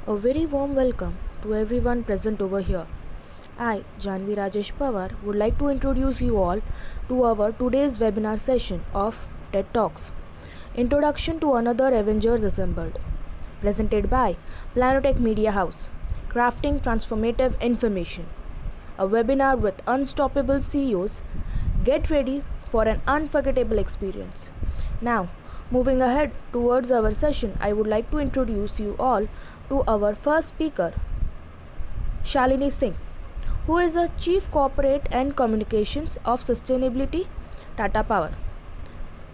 A very warm welcome to everyone present over here. I, Janvi Rajesh Pawar, would like to introduce you all to our today's webinar session of TED Talks Introduction to Another Avengers Assembled, presented by Planotech Media House, Crafting Transformative Information. A webinar with unstoppable CEOs. Get ready for an unforgettable experience. Now, moving ahead towards our session, I would like to introduce you all to our first speaker, Shalini Singh, who is the Chief Corporate and Communications of Sustainability Tata Power,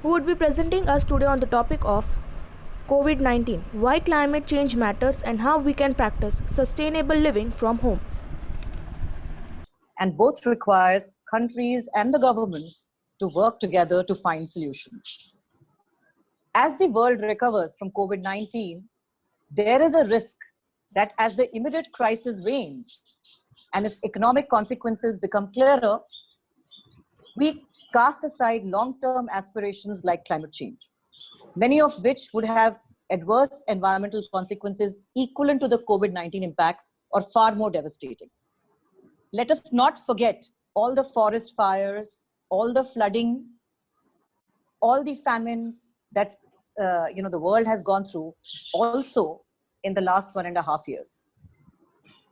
who would be presenting us today on the topic of COVID-19, why climate change matters and how we can practice sustainable living from home. And both requires countries and the governments to work together to find solutions. As the world recovers from COVID-19, there is a risk that as the immediate crisis wanes and its economic consequences become clearer, we cast aside long-term aspirations like climate change, many of which would have adverse environmental consequences equivalent to the COVID-19 impacts or far more devastating. Let us not forget all the forest fires, all the flooding, all the famines that the world has gone through also in the last 1.5 years.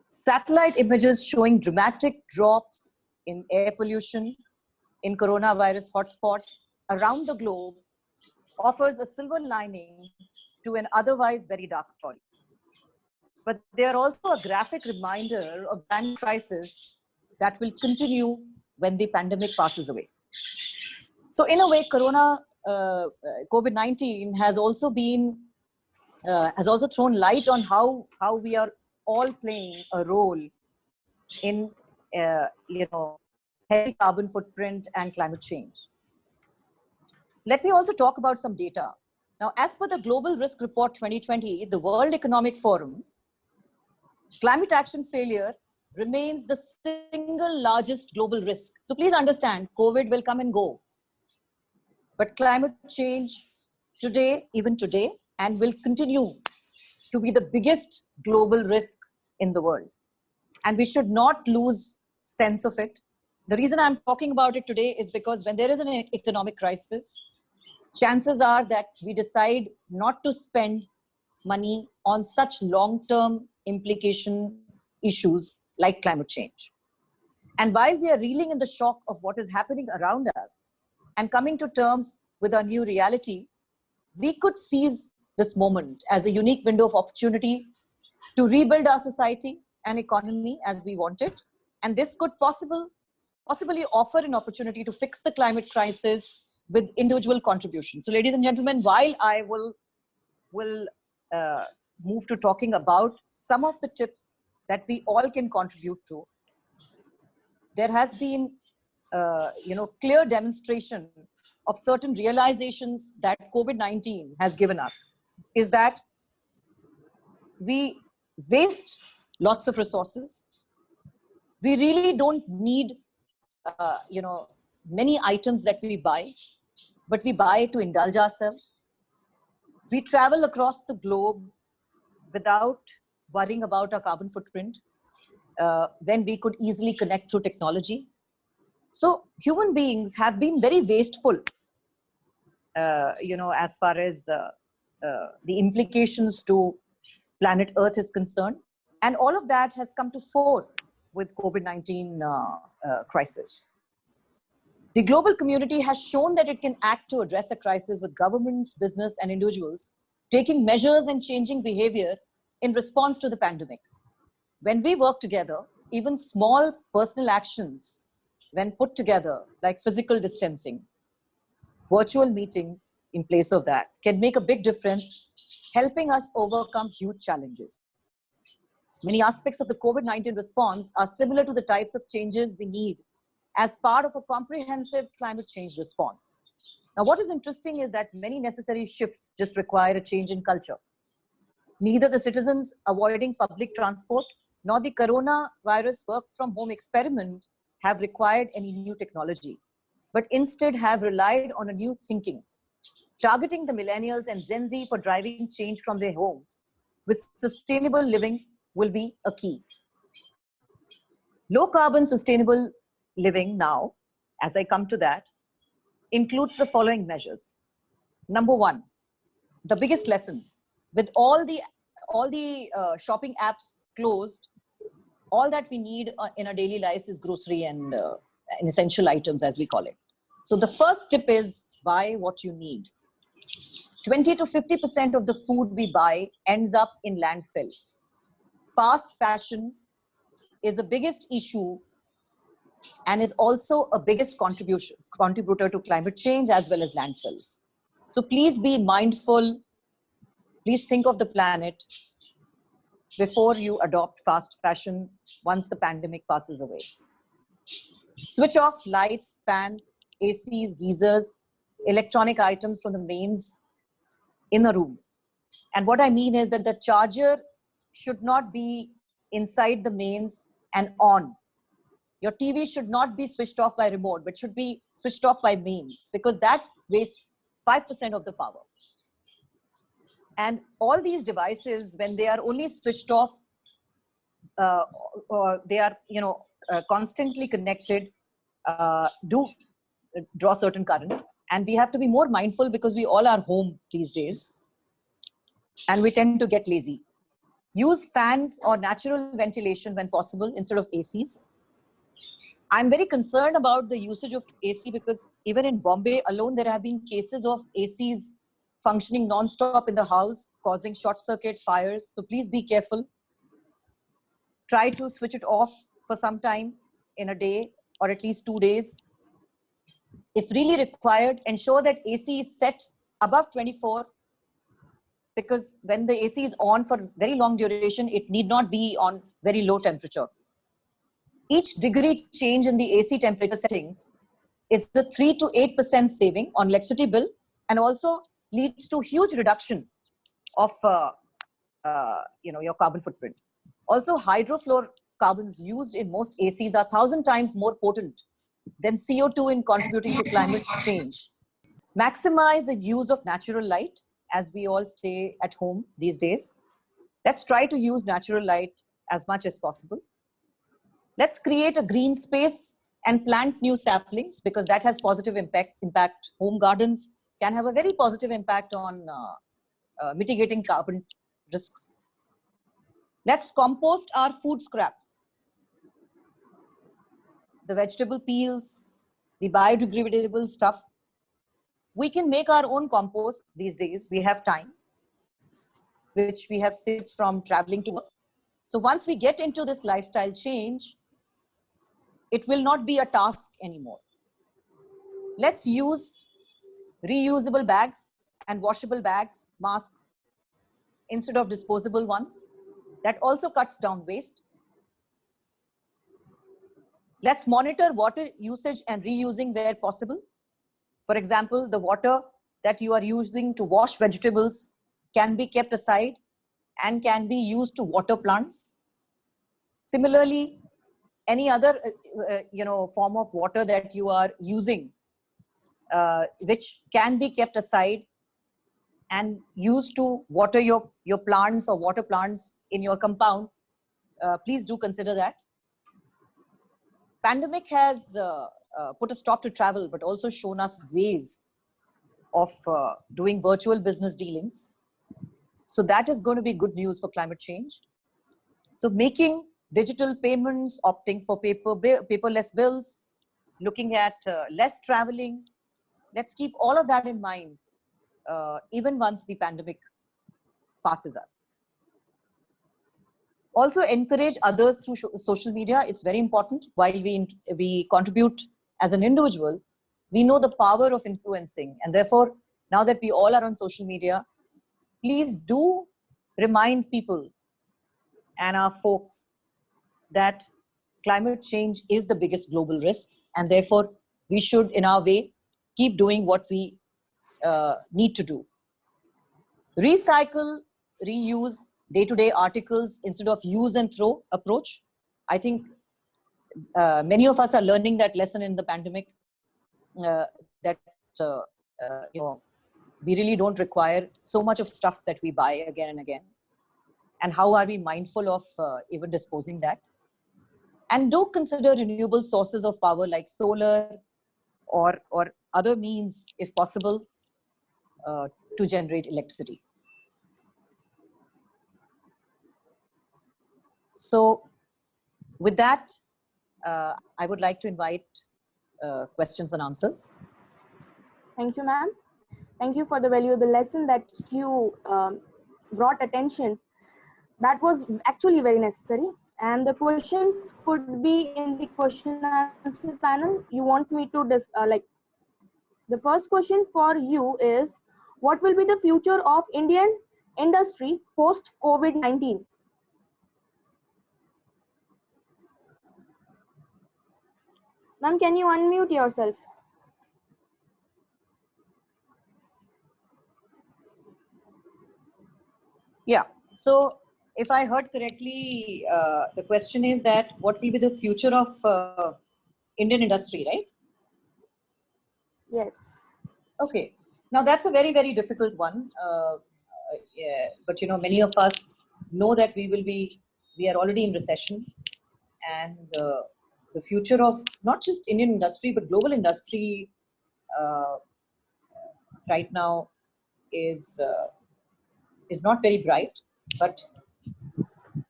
Satellite images showing dramatic drops in air pollution, in coronavirus hotspots around the globe offers a silver lining to an otherwise very dark story. But they are also a graphic reminder of climate crisis that will continue when the pandemic passes away. So in a way, COVID-19 has also thrown light on how we are all playing a role in heavy carbon footprint and climate change. Let me also talk about some data. Now, as per the Global Risk Report 2020, the World Economic Forum, climate action failure remains the single largest global risk. So please understand, COVID will come and go. But climate change even today, and will continue to be the biggest global risk in the world. And we should not lose sense of it. The reason I'm talking about it today is because when there is an economic crisis, chances are that we decide not to spend money on such long-term implication issues like climate change. And while we are reeling in the shock of what is happening around us and coming to terms with our new reality, we could seize this moment as a unique window of opportunity to rebuild our society and economy as we want it. And this could possibly offer an opportunity to fix the climate crisis with individual contributions. So ladies and gentlemen, while I will move to talking about some of the tips that we all can contribute to, there has been clear demonstration of certain realizations that COVID-19 has given us, is that we waste lots of resources. We really don't need many items that we buy, but we buy to indulge ourselves. We travel across the globe without worrying about our carbon footprint when we could easily connect through technology. So human beings have been very wasteful, as far as the implications to planet Earth is concerned. And all of that has come to fore with COVID-19 crisis. The global community has shown that it can act to address a crisis with governments, business, and individuals taking measures and changing behavior in response to the pandemic. When we work together, even small personal actions, when put together, like physical distancing, virtual meetings in place of that, can make a big difference, helping us overcome huge challenges. Many aspects of the COVID-19 response are similar to the types of changes we need as part of a comprehensive climate change response. Now, what is interesting is that many necessary shifts just require a change in culture. Neither the citizens avoiding public transport nor the coronavirus work from home experiment have required any new technology, but instead have relied on a new thinking, targeting the millennials and Gen Z for driving change from their homes with sustainable living will be a key. Low carbon sustainable living now, as I come to that, includes the following measures. Number one, the biggest lesson, with all the shopping apps closed, all that we need in our daily lives is grocery and essential items, as we call it. So the first tip is buy what you need. 20 to 50% of the food we buy ends up in landfill. Fast fashion is the biggest issue and is also a biggest contributor to climate change as well as landfills. So please be mindful. Please think of the planet before you adopt fast fashion once the pandemic passes away. Switch off lights, fans, ACs, geysers, electronic items from the mains in a room. And what I mean is that the charger should not be inside the mains and on. Your TV should not be switched off by remote, but should be switched off by mains, because that wastes 5% of the power. And all these devices, when they are only switched off, or they are, constantly connected, do draw certain current. And we have to be more mindful because we all are home these days and we tend to get lazy. Use fans or natural ventilation when possible instead of ACs. I'm very concerned about the usage of AC because even in Bombay alone, there have been cases of ACs functioning non-stop in the house, causing short circuit fires. So please be careful. Try to switch it off for some time in a day or at least 2 days. If really required, ensure that AC is set above 24, because when the AC is on for very long duration, it need not be on very low temperature. Each degree change in the AC temperature settings is the 3 to 8% saving on electricity bill, and also leads to huge reduction of your carbon footprint. Also, hydrofluorocarbons used in most ACs are 1,000 times more potent than CO2 in contributing to climate change. Maximize the use of natural light as we all stay at home these days. Let's try to use natural light as much as possible. Let's create a green space and plant new saplings, because that has positive impact. Home gardens can have a very positive impact on mitigating carbon risks. Let's compost our food scraps, the vegetable peels, the biodegradable stuff. We can make our own compost these days. We have time, which we have saved from traveling to work. So once we get into this lifestyle change, it will not be a task anymore. Let's use reusable bags and washable bags, masks, instead of disposable ones. That also cuts down waste. Let's monitor water usage and reusing where possible. For example, the water that you are using to wash vegetables can be kept aside and can be used to water plants. Similarly, any other form of water that you are using, which can be kept aside and used to water your plants or water plants in your compound, please do consider that. Pandemic has put a stop to travel, but also shown us ways of doing virtual business dealings. So that is going to be good news for climate change. So making digital payments, opting for paperless bills, looking at less traveling. Let's keep all of that in mind, even once the pandemic passes us. Also encourage others through social media. It's very important. While we contribute as an individual, we know the power of influencing. And therefore, now that we all are on social media, please do remind people and our folks that climate change is the biggest global risk. And therefore, we should, in our way, keep doing what we need to do. Recycle, reuse day-to-day articles instead of use and throw approach. I think many of us are learning that lesson in the pandemic, that we really don't require so much of stuff that we buy again and again. and how are we mindful of even disposing that? And do consider renewable sources of power like solar or other means, if possible, to generate electricity. So with that, I would like to invite questions and answers. Thank you, ma'am. Thank you for the valuable lesson that you brought attention. That was actually very necessary. And the questions could be in the question and answer panel. You want me to the first question for you is, what will be the future of Indian industry post COVID-19? Ma'am, can you unmute yourself? Yeah. So if I heard correctly, the question is that what will be the future of Indian industry, right? Yes. Okay. Now that's a very, very difficult one. Yeah, but many of us know that we are already in recession, and the future of not just Indian industry but global industry uh, right now is not very bright. But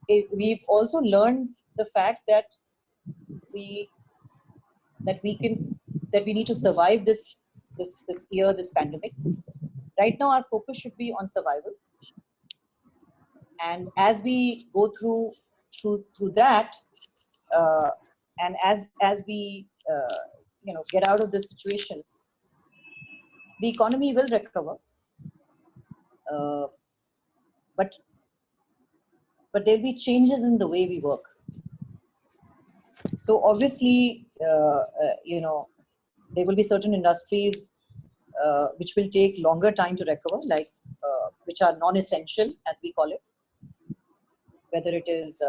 we've also learned the fact that we that we can that we need to survive this year, this pandemic. Right now, our focus should be on survival, and as we go through that, uh, and as we get out of this situation, the economy will recover. Uh, but there'll be changes in the way we work. So obviously, there will be certain industries which will take longer time to recover, like which are non-essential, as we call it, whether it is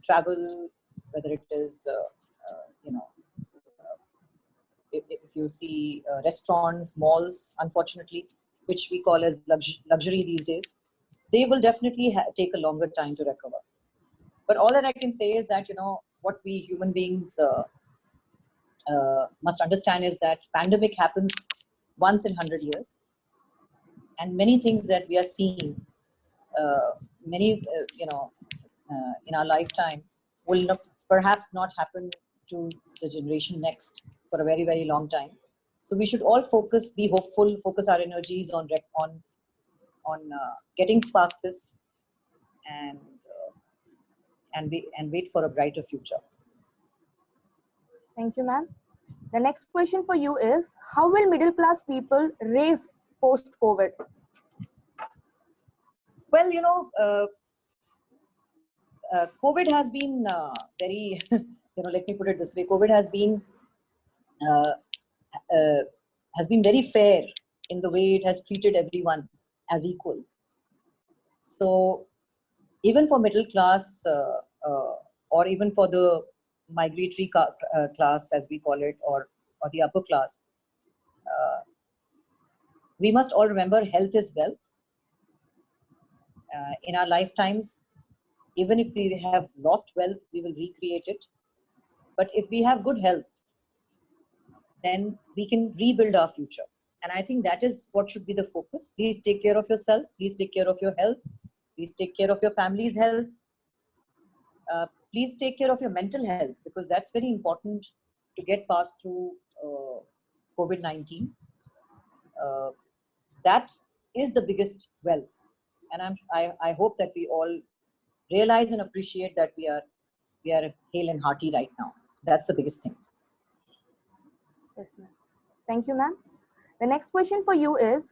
travel, whether it is, if you see restaurants, malls, unfortunately, which we call as luxury these days, they will definitely take a longer time to recover. But all that I can say is that, what we human beings must understand is that pandemic happens once in 100 years. And many things that we are seeing, in our lifetime will perhaps not happen to the generation next for a very, very long time. So we should all focus, be hopeful, focus our energies on getting past this, and wait for a brighter future. Thank you, ma'am. The next question for you is, how will middle class people raise post-COVID? Well, COVID has been very, let me put it this way, COVID uh, uh, has been very fair in the way it has treated everyone as equal. So even for middle class, or even for the migratory class, as we call it, or the upper class, we must all remember health is wealth. In our lifetimes, even if we have lost wealth, we will recreate it. But if we have good health, then we can rebuild our future. And I think that is what should be the focus. Please take care of yourself. Please take care of your health. Please take care of your family's health. Please take care of your mental health, because that's very important to get past through COVID-19. That is the biggest wealth. And I hope that we all realize and appreciate that we are hale and hearty right now. That's the biggest thing. Yes, ma'am. Thank you, ma'am. The next question for you is,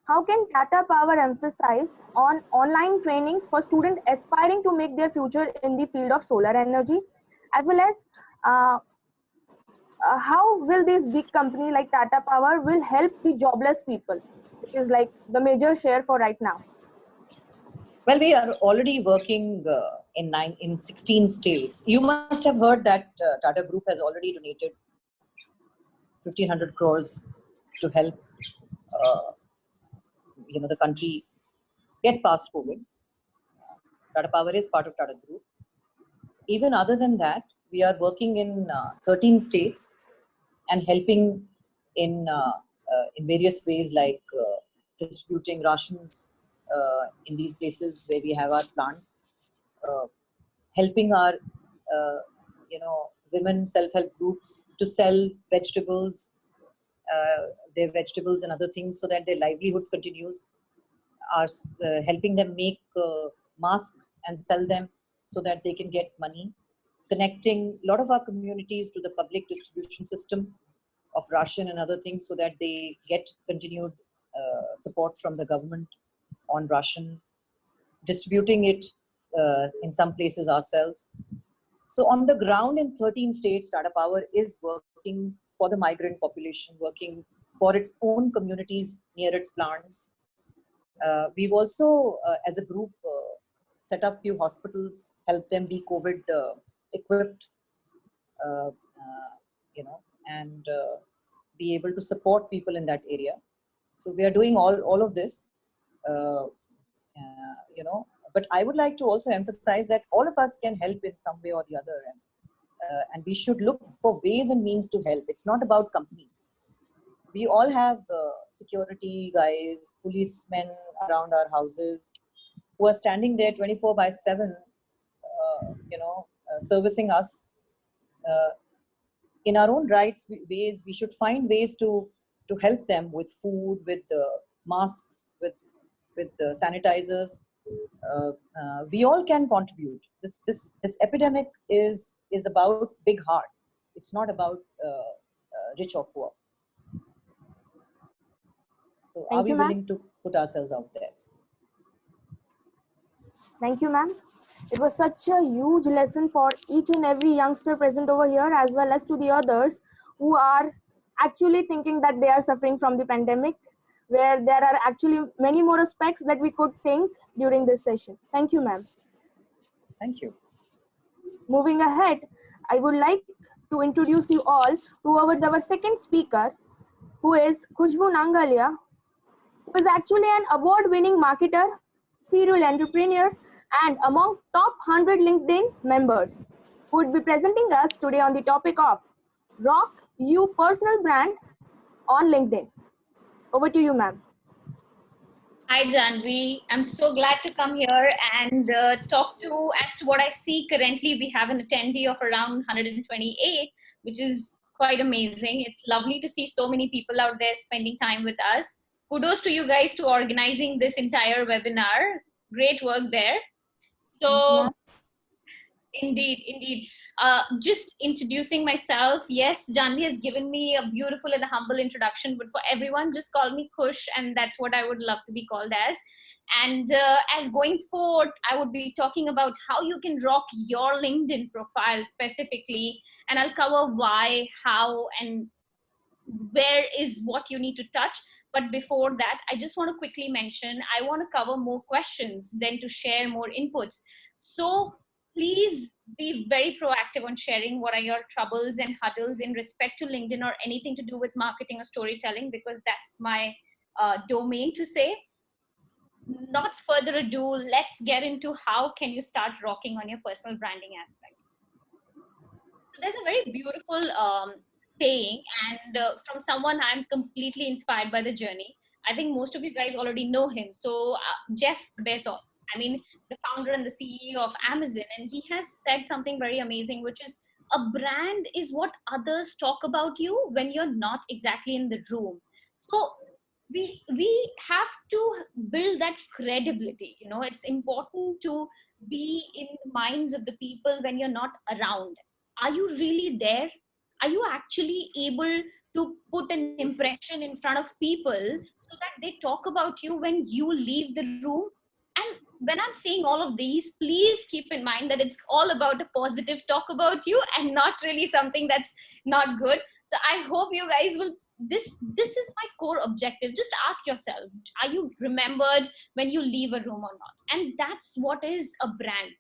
how can Tata Power emphasize on online trainings for students aspiring to make their future in the field of solar energy, as well as how will this big company like Tata Power will help the jobless people, which is like the major share for right now? Well, we are already working in 16 states. You must have heard that Tata Group has already donated 1,500 crores to help the country get past COVID. Tata Power is part of Tata Group. Even other than that, we are working in 13 states and helping in various ways, like distributing rations in these places where we have our plants, uh, helping our women self-help groups to sell vegetables, their vegetables and other things, so that their livelihood continues. Are helping them make masks and sell them so that they can get money. Connecting a lot of our communities to the public distribution system of ration and other things so that they get continued support from the government on ration. Distributing it in some places ourselves. So on the ground in 13 states, Tata Power is working for the migrant population, working for its own communities near its plants. We've also, as a group, set up few hospitals, help them be COVID equipped, uh, and be able to support people in that area. So we are doing all of this, uh, but I would like to also emphasize that all of us can help in some way or the other. And we should look for ways and means to help. It's not about companies. We all have security guys, policemen around our houses who are standing there 24/7, servicing us in our own ways. We should find ways to help them with food, with masks, with sanitizers. We all can contribute. This epidemic is about big hearts. It's not about rich or poor. So are Thank we you, ma'am. willing to put ourselves out there? Thank you, ma'am. It was such a huge lesson for each and every youngster present over here, as well as to the others who are actually thinking that they are suffering from the pandemic, where there are actually many more aspects that we could think during this session. Thank you, ma'am. Thank you. Moving ahead, I would like to introduce you all towards our second speaker, who is Khushbu Nangalia, who is actually an award-winning marketer, serial entrepreneur, and among top 100 LinkedIn members, who would be presenting us today on the topic of Rock You Personal Brand on LinkedIn. Over to you, ma'am. Hi, Janvi. I'm so glad to come here and talk to as to what I see currently. We have an attendee of around 128, which is quite amazing. It's lovely to see so many people out there spending time with us. Kudos to you guys to organizing this entire webinar. Great work there. So, indeed. Just introducing myself. Yes, Janvi has given me a beautiful and a humble introduction, but for everyone, just call me Kush, and that's what I would love to be called as. And as going forward, I would be talking about how you can rock your LinkedIn profile specifically, and I'll cover why, how, and where is what you need to touch. But before that, I just want to quickly mention, I want to cover more questions than to share more inputs. So please be very proactive on sharing what are your troubles and huddles in respect to LinkedIn or anything to do with marketing or storytelling, because that's my domain to say. Not further ado, let's get into how can you start rocking on your personal branding aspect. So there's a very beautiful saying, and from someone I'm completely inspired by the journey. I think most of you guys already know him. So Jeff Bezos, I mean, the founder and the CEO of Amazon, and he has said something very amazing, which is a brand is what others talk about you when you're not exactly in the room. So we have to build that credibility. You know, it's important to be in the minds of the people when you're not around. Are you really there? Are you actually able to put an impression in front of people so that they talk about you when you leave the room? And when I'm saying all of these, please keep in mind that it's all about a positive talk about you and not really something that's not good. So I hope you guys will, this is my core objective. Just ask yourself, are you remembered when you leave a room or not? And that's what is a brand.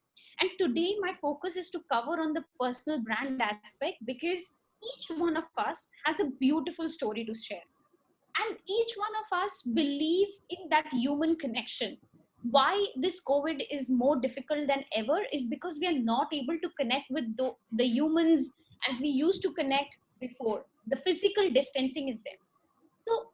And today my focus is to cover on the personal brand aspect, because each one of us has a beautiful story to share. And each one of us believe in that human connection. why this COVID is more difficult than ever is because we are not able to connect with the humans as we used to connect before. The physical distancing is there. So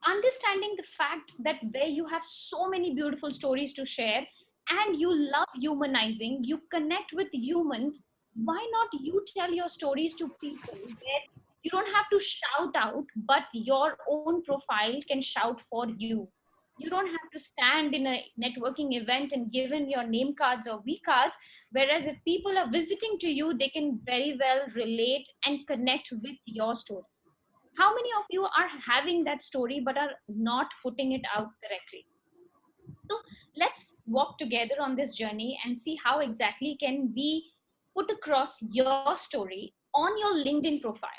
understanding the fact that where you have so many beautiful stories to share and you love humanizing, you connect with humans, why not you tell your stories to people where you don't have to shout out, but your own profile can shout for you. You don't have to stand in a networking event and give in your name cards or V cards. Whereas if people are visiting to you, they can very well relate and connect with your story. How many of you are having that story but are not putting it out correctly? So let's walk together on this journey and see how exactly can we put across your story on your LinkedIn profile.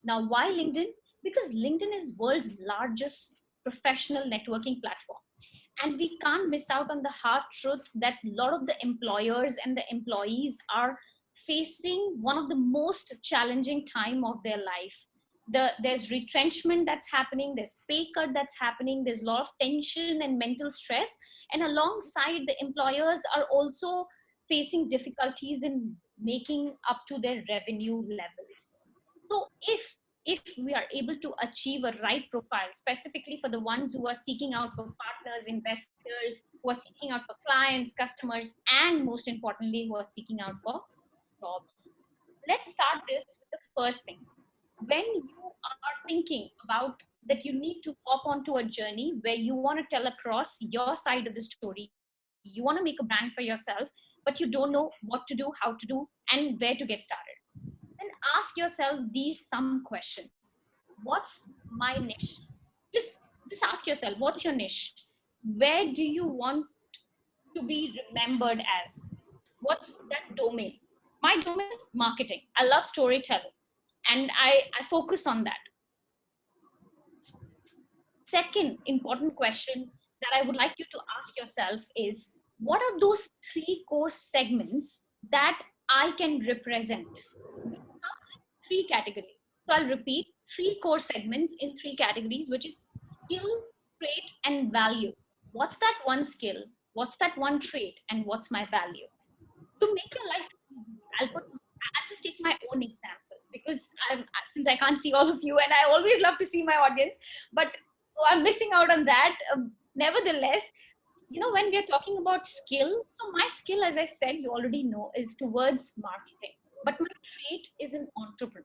Now, why LinkedIn? Because LinkedIn is world's largest professional networking platform. And we can't miss out on the hard truth that a lot of the employers and the employees are facing one of the most challenging time of their life. There's retrenchment that's happening, there's pay cut that's happening, there's a lot of tension and mental stress, and alongside the employers are also facing difficulties in making up to their revenue levels. So if we are able to achieve a right profile, specifically for the ones who are seeking out for partners, investors, who are seeking out for clients, customers, and most importantly, who are seeking out for jobs. Let's start this with the first thing. When you are thinking about that you need to hop onto a journey where you want to tell across your side of the story, you want to make a brand for yourself, but you don't know what to do, how to do, and where to get started, then ask yourself these some questions. What's my niche? Just ask yourself, what's your niche? Where do you want to be remembered as? What's that domain? My domain is marketing. I love storytelling, and I focus on that. Second important question that I would like you to ask yourself is, what are those three core segments that I can represent? Three categories. So I'll repeat, three core segments in three categories, which is skill, trait, and value. What's that one skill? What's that one trait? And what's my value? To make your life easy, I'll just take my own example because since I can't see all of you and I always love to see my audience, but I'm missing out on that. Nevertheless, when we are talking about skill, so my skill, as I said, you already know, is towards marketing, but my trait is an entrepreneur.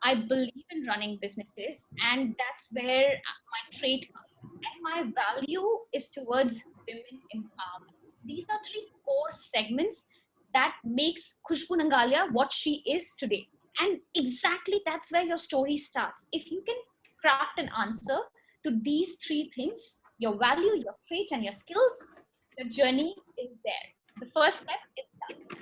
I believe in running businesses, and that's where my trait comes. And my value is towards women empowerment. These are three core segments that makes Khushbu Nangalia what she is today. And exactly that's where your story starts. If you can craft an answer to these three things, your value, your trait, and your skills, your journey is there. The first step is done.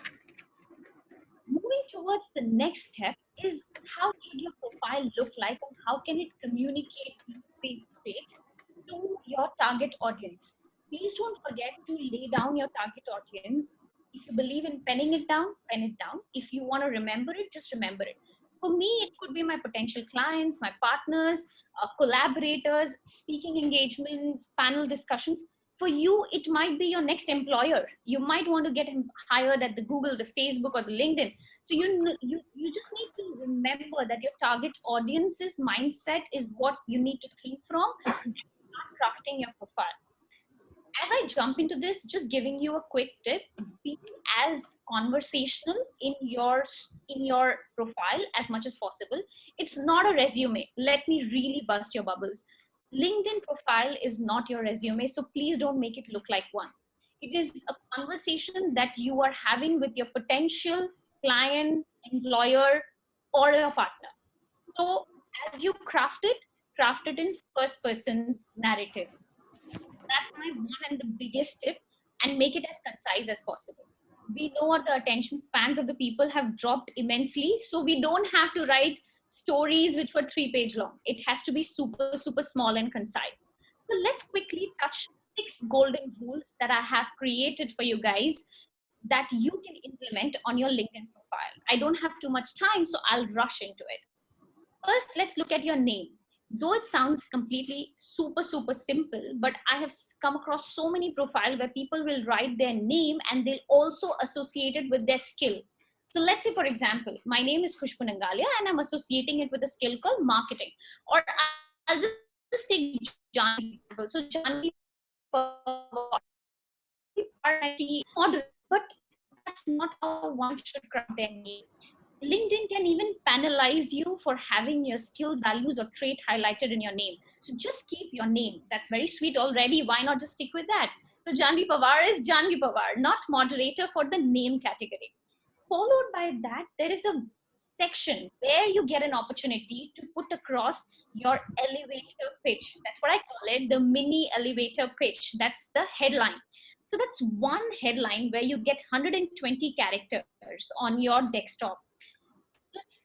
Moving towards the next step is, how should your profile look like and how can it communicate these traits to your target audience? Please don't forget to lay down your target audience. If you believe in penning it down, pen it down. If you want to remember it, just remember it. For me, it could be my potential clients, my partners, collaborators, speaking engagements, panel discussions. For you, it might be your next employer. You might want to get him hired at the Google, the Facebook, or the LinkedIn. So you just need to remember that your target audience's mindset is what you need to think from and start crafting your profile. As I jump into this, just giving you a quick tip: be as conversational in your profile as much as possible. It's not a resume. Let me really bust your bubbles. LinkedIn profile is not your resume, so please don't make it look like one. It is a conversation that you are having with your potential client, employer, or your partner. So as you craft it in first person narrative. That's my one and the biggest tip, and make it as concise as possible. We know what the attention spans of the people have dropped immensely, so we don't have to write stories which were 3-page long. It has to be super small and concise. So let's quickly touch 6 golden rules that I have created for you guys that you can implement on your LinkedIn profile. I don't have too much time, so I'll rush into it. First, let's look at your name. Though it sounds completely super simple, but I have come across so many profiles where people will write their name and they'll also associate it with their skill. So let's say, for example, my name is Khushbu Nangalia and I'm associating it with a skill called marketing. Or I'll just take Janvi's example. So Janvi Pawar, she moderate, but that's not how one should craft their name. LinkedIn can even penalize you for having your skills, values, or trait highlighted in your name. So just keep your name. That's very sweet already. Why not just stick with that? So Janvi Pawar is Janvi Pawar, not moderator for the name category. Followed by that, there is a section where you get an opportunity to put across your elevator pitch. That's what I call it, the mini elevator pitch. That's the headline. So that's one headline where you get 120 characters on your desktop. Just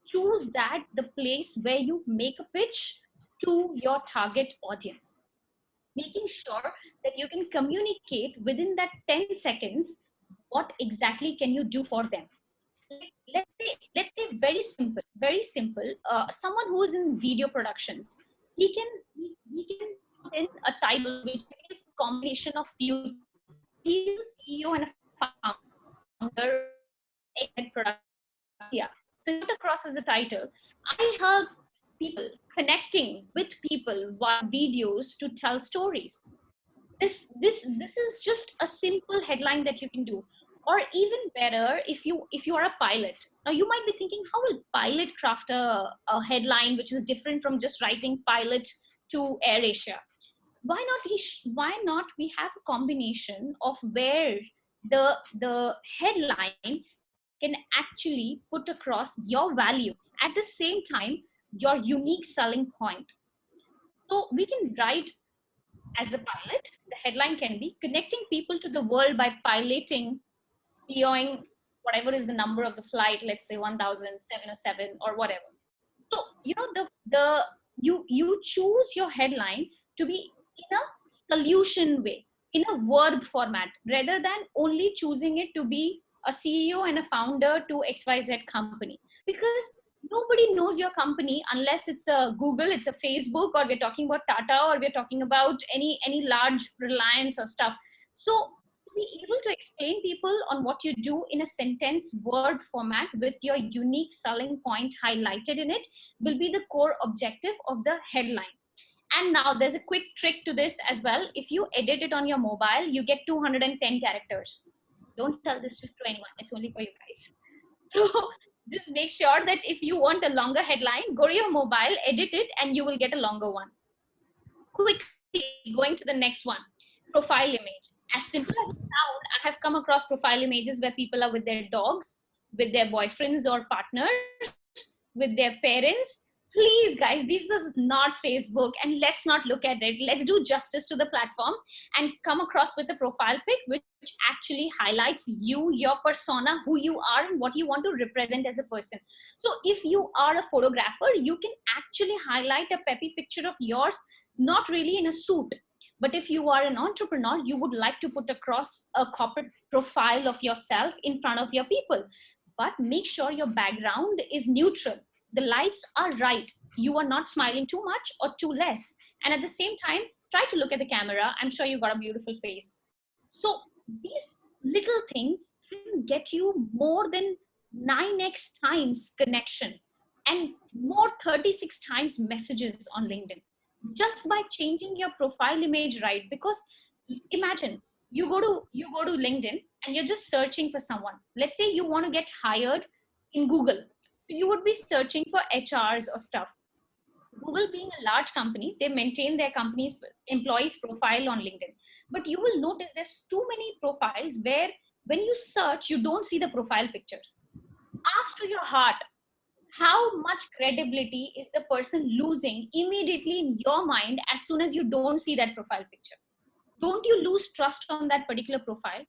choose that the place where you make a pitch to your target audience, making sure that you can communicate within that 10 seconds what exactly can you do for them. Like, let's say very simple, someone who is in video productions, he can put in a title which is a combination of few things. He is a CEO and a founder of India. So you put across as a title, I help people connecting with people via videos to tell stories. This is just a simple headline that you can do. Or even better, if you are a pilot. Now you might be thinking, how will pilot craft a headline which is different from just writing pilot to Air Asia? Why not we have a combination of where the headline can actually put across your value, at the same time your unique selling point. So we can write as a pilot, the headline can be connecting people to the world by piloting beyond whatever is the number of the flight, let's say 1007 or whatever. So you choose your headline to be in a solution way, in a verb format, rather than only choosing it to be a CEO and a founder to XYZ company. Because nobody knows your company unless it's a Google, it's a Facebook, or we're talking about Tata, or we're talking about any large Reliance or stuff. So to be able to explain people on what you do in a sentence word format with your unique selling point highlighted in it will be the core objective of the headline. And now there's a quick trick to this as well. If you edit it on your mobile, you get 210 characters. Don't tell this to anyone. It's only for you guys. So just make sure that if you want a longer headline, go to your mobile, edit it, and you will get a longer one. Quickly going to the next one, profile image. As simple as it sounds, I have come across profile images where people are with their dogs, with their boyfriends or partners, with their parents. Please, guys, this is not Facebook, and let's not look at it. Let's do justice to the platform and come across with a profile pic which actually highlights you, your persona, who you are, and what you want to represent as a person. So if you are a photographer, you can actually highlight a peppy picture of yours, not really in a suit. But if you are an entrepreneur, you would like to put across a corporate profile of yourself in front of your people. But make sure your background is neutral. The lights are right. You are not smiling too much or too less. And at the same time, try to look at the camera. I'm sure you got a beautiful face. So these little things can get you more than 9x times connection and more 36 times messages on LinkedIn, just by changing your profile image right. Because imagine you go to LinkedIn and you're just searching for someone. Let's say you want to get hired in Google. So you would be searching for HRs or stuff. Google being a large company, they maintain their company's employees profile on LinkedIn. But you will notice there's too many profiles where when you search, you don't see the profile pictures. Ask to your heart, how much credibility is the person losing immediately in your mind as soon as you don't see that profile picture? Don't you lose trust on that particular profile?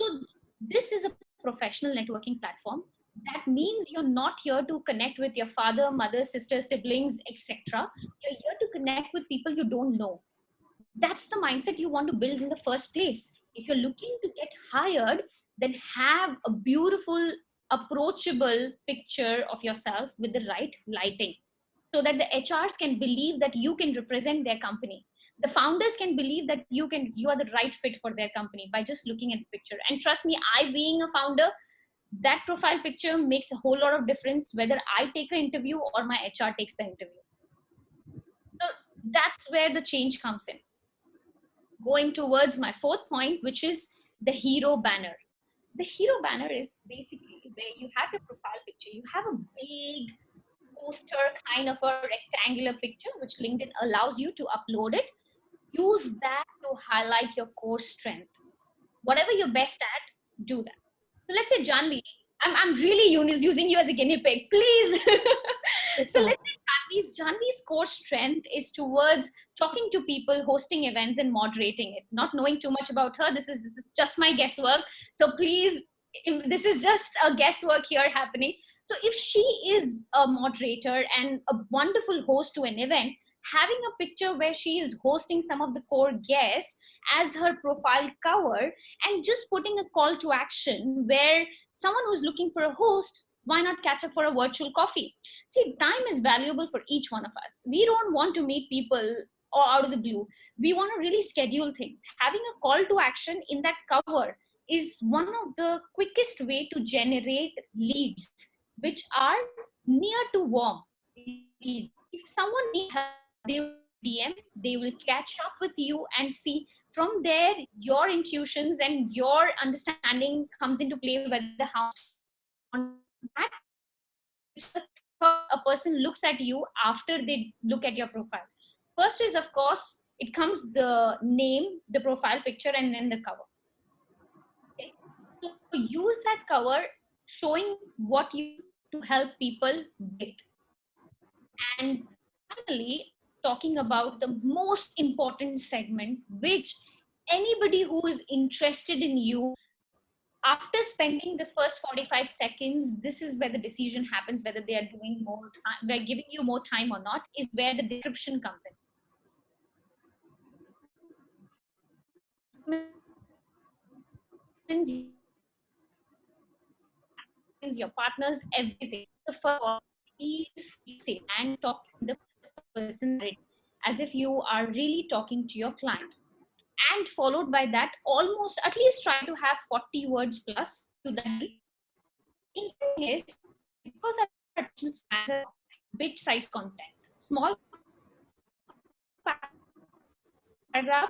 So this is a professional networking platform. That means you're not here to connect with your father, mother, sister, siblings, etc. You're here to connect with people you don't know. That's the mindset you want to build in the first place. If you're looking to get hired, then have a beautiful, approachable picture of yourself with the right lighting. so that the HRs can believe that you can represent their company. The founders can believe that you are the right fit for their company by just looking at the picture. And trust me, I being a founder, that profile picture makes a whole lot of difference whether I take an interview or my HR takes the interview. So that's where the change comes in. Going towards my fourth point, which is the hero banner. The hero banner is basically where you have your profile picture, you have a big poster kind of a rectangular picture, which LinkedIn allows you to upload it. Use that to highlight your core strength. Whatever you're best at, do that. So let's say Janvi, I'm really using you as a guinea pig, please. So let's say Janvi's core strength is towards talking to people, hosting events, and moderating it. Not knowing too much about her, this is just my guesswork. So please, this is just a guesswork here happening. So if she is a moderator and a wonderful host to an event, having a picture where she is hosting some of the core guests as her profile cover, and just putting a call to action where someone who's looking for a host, why not catch up for a virtual coffee? See, time is valuable for each one of us. We don't want to meet people or out of the blue. We want to really schedule things. Having a call to action in that cover is one of the quickest way to generate leads, which are near to warm leads. If someone needs help, they will DM, they will catch up with you and see. From there, your intuitions and your understanding comes into play whether how that a person looks at you after they look at your profile. First is, of course, it comes the name, the profile picture, and then the cover. Okay? So use that cover showing what you to help people with. And finally, talking about the most important segment, which anybody who is interested in you, after spending the first 45 seconds, this is where the decision happens whether they are doing more time, they're giving you more time or not, is where the description comes in. Your partners, everything. So first of all, please say and talk in the first person as if you are really talking to your client. And followed by that, almost at least try to have 40 words plus to that. Interesting is because our attention spans are bit size content, small paragraph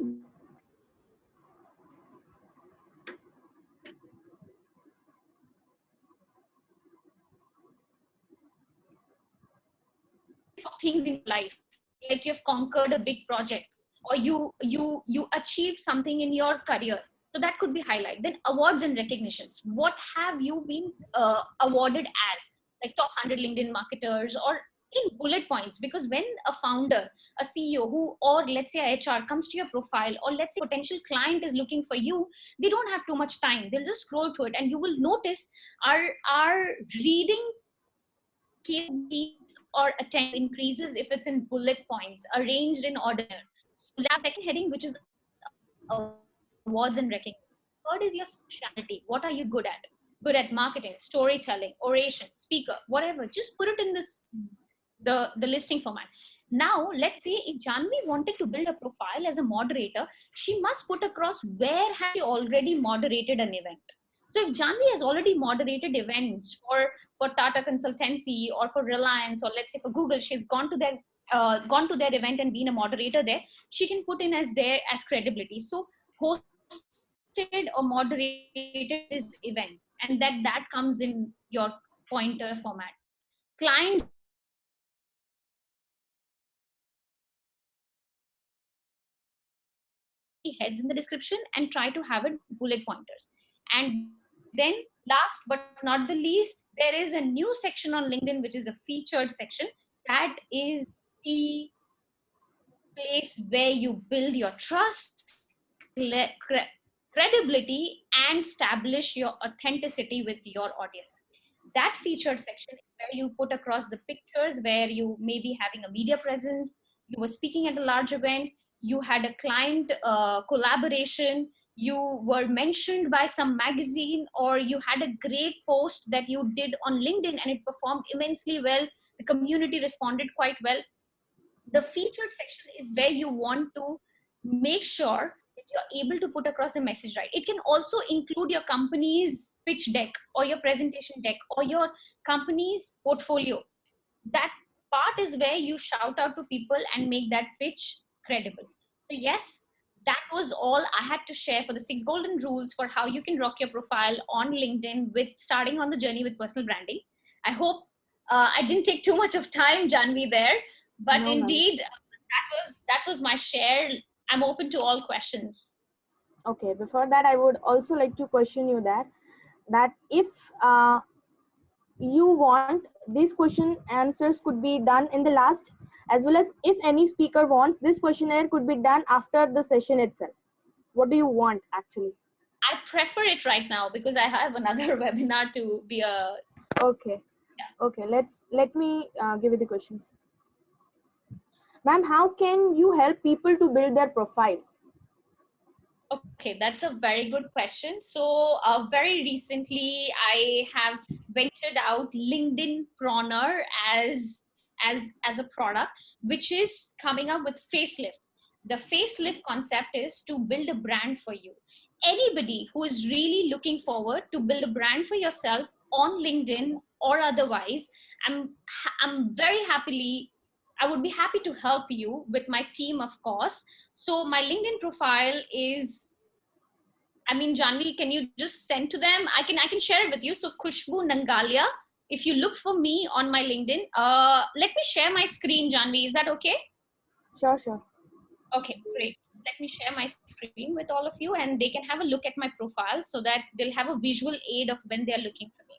things in life, like you've conquered a big project or you achieved something in your career. So that could be highlight. Then awards and recognitions. What have you been awarded as, like top 100 LinkedIn marketers, or in bullet points? Because when a founder, a CEO who, or let's say a HR comes to your profile, or let's say a potential client is looking for you, they don't have too much time. They'll just scroll through it, and you will notice our reading capabilities or attention increases if it's in bullet points arranged in order. So second heading, which is awards and recognition. Third is your specialty. What are you good at? Good at marketing, storytelling, oration, speaker, whatever. Just put it in this the listing format. Now, let's say if Janvi wanted to build a profile as a moderator, she must put across where has she already moderated an event. So if Janvi has already moderated events for Tata Consultancy or for Reliance, or let's say for Google, she's gone to their event and been a moderator there, she can put in as there as credibility. So hosted or moderated these events, and that comes in your pointer format. Client heads in the description and try to have it bullet pointers. And then last but not the least, there is a new section on LinkedIn, which is a featured section. That is the place where you build your trust, credibility, and establish your authenticity with your audience. That featured section is where you put across the pictures where you may be having a media presence, you were speaking at a large event, you had a client collaboration, you were mentioned by some magazine, or you had a great post that you did on LinkedIn and it performed immensely well. The community responded quite well. The featured section is where you want to make sure that you're able to put across the message right. It can also include your company's pitch deck or your presentation deck or your company's portfolio. That part is where you shout out to people and make that pitch credible. So yes, that was all I had to share for the 6 golden rules for how you can rock your profile on LinkedIn with starting on the journey with personal branding. I hope I didn't take too much of time, Janvi, there, but No, ma'am. indeed that was my share. I'm open to all questions. Okay, before that, I would also like to question you that if you want, these question answers could be done in the last, as well as if any speaker wants, this questionnaire could be done after the session itself. What do you want actually? I prefer it right now because I have another webinar to be a. Okay. Yeah. Okay, let me give you the questions. Ma'am, how can you help people to build their profile? Okay, that's a very good question. So, very recently, I have ventured out LinkedIn Proner as a product, which is coming up with facelift. The facelift concept is to build a brand for you. Anybody who is really looking forward to build a brand for yourself on LinkedIn or otherwise, I'm very happily. I would be happy to help you with my team, of course. So my LinkedIn profile is, I mean, Janvi, can you just send to them? I can share it with you. So Khushbu Nangalia, if you look for me on my LinkedIn, let me share my screen, Janvi. Is that okay? Sure. Okay, great. Let me share my screen with all of you and they can have a look at my profile so that they'll have a visual aid of when they're looking for me.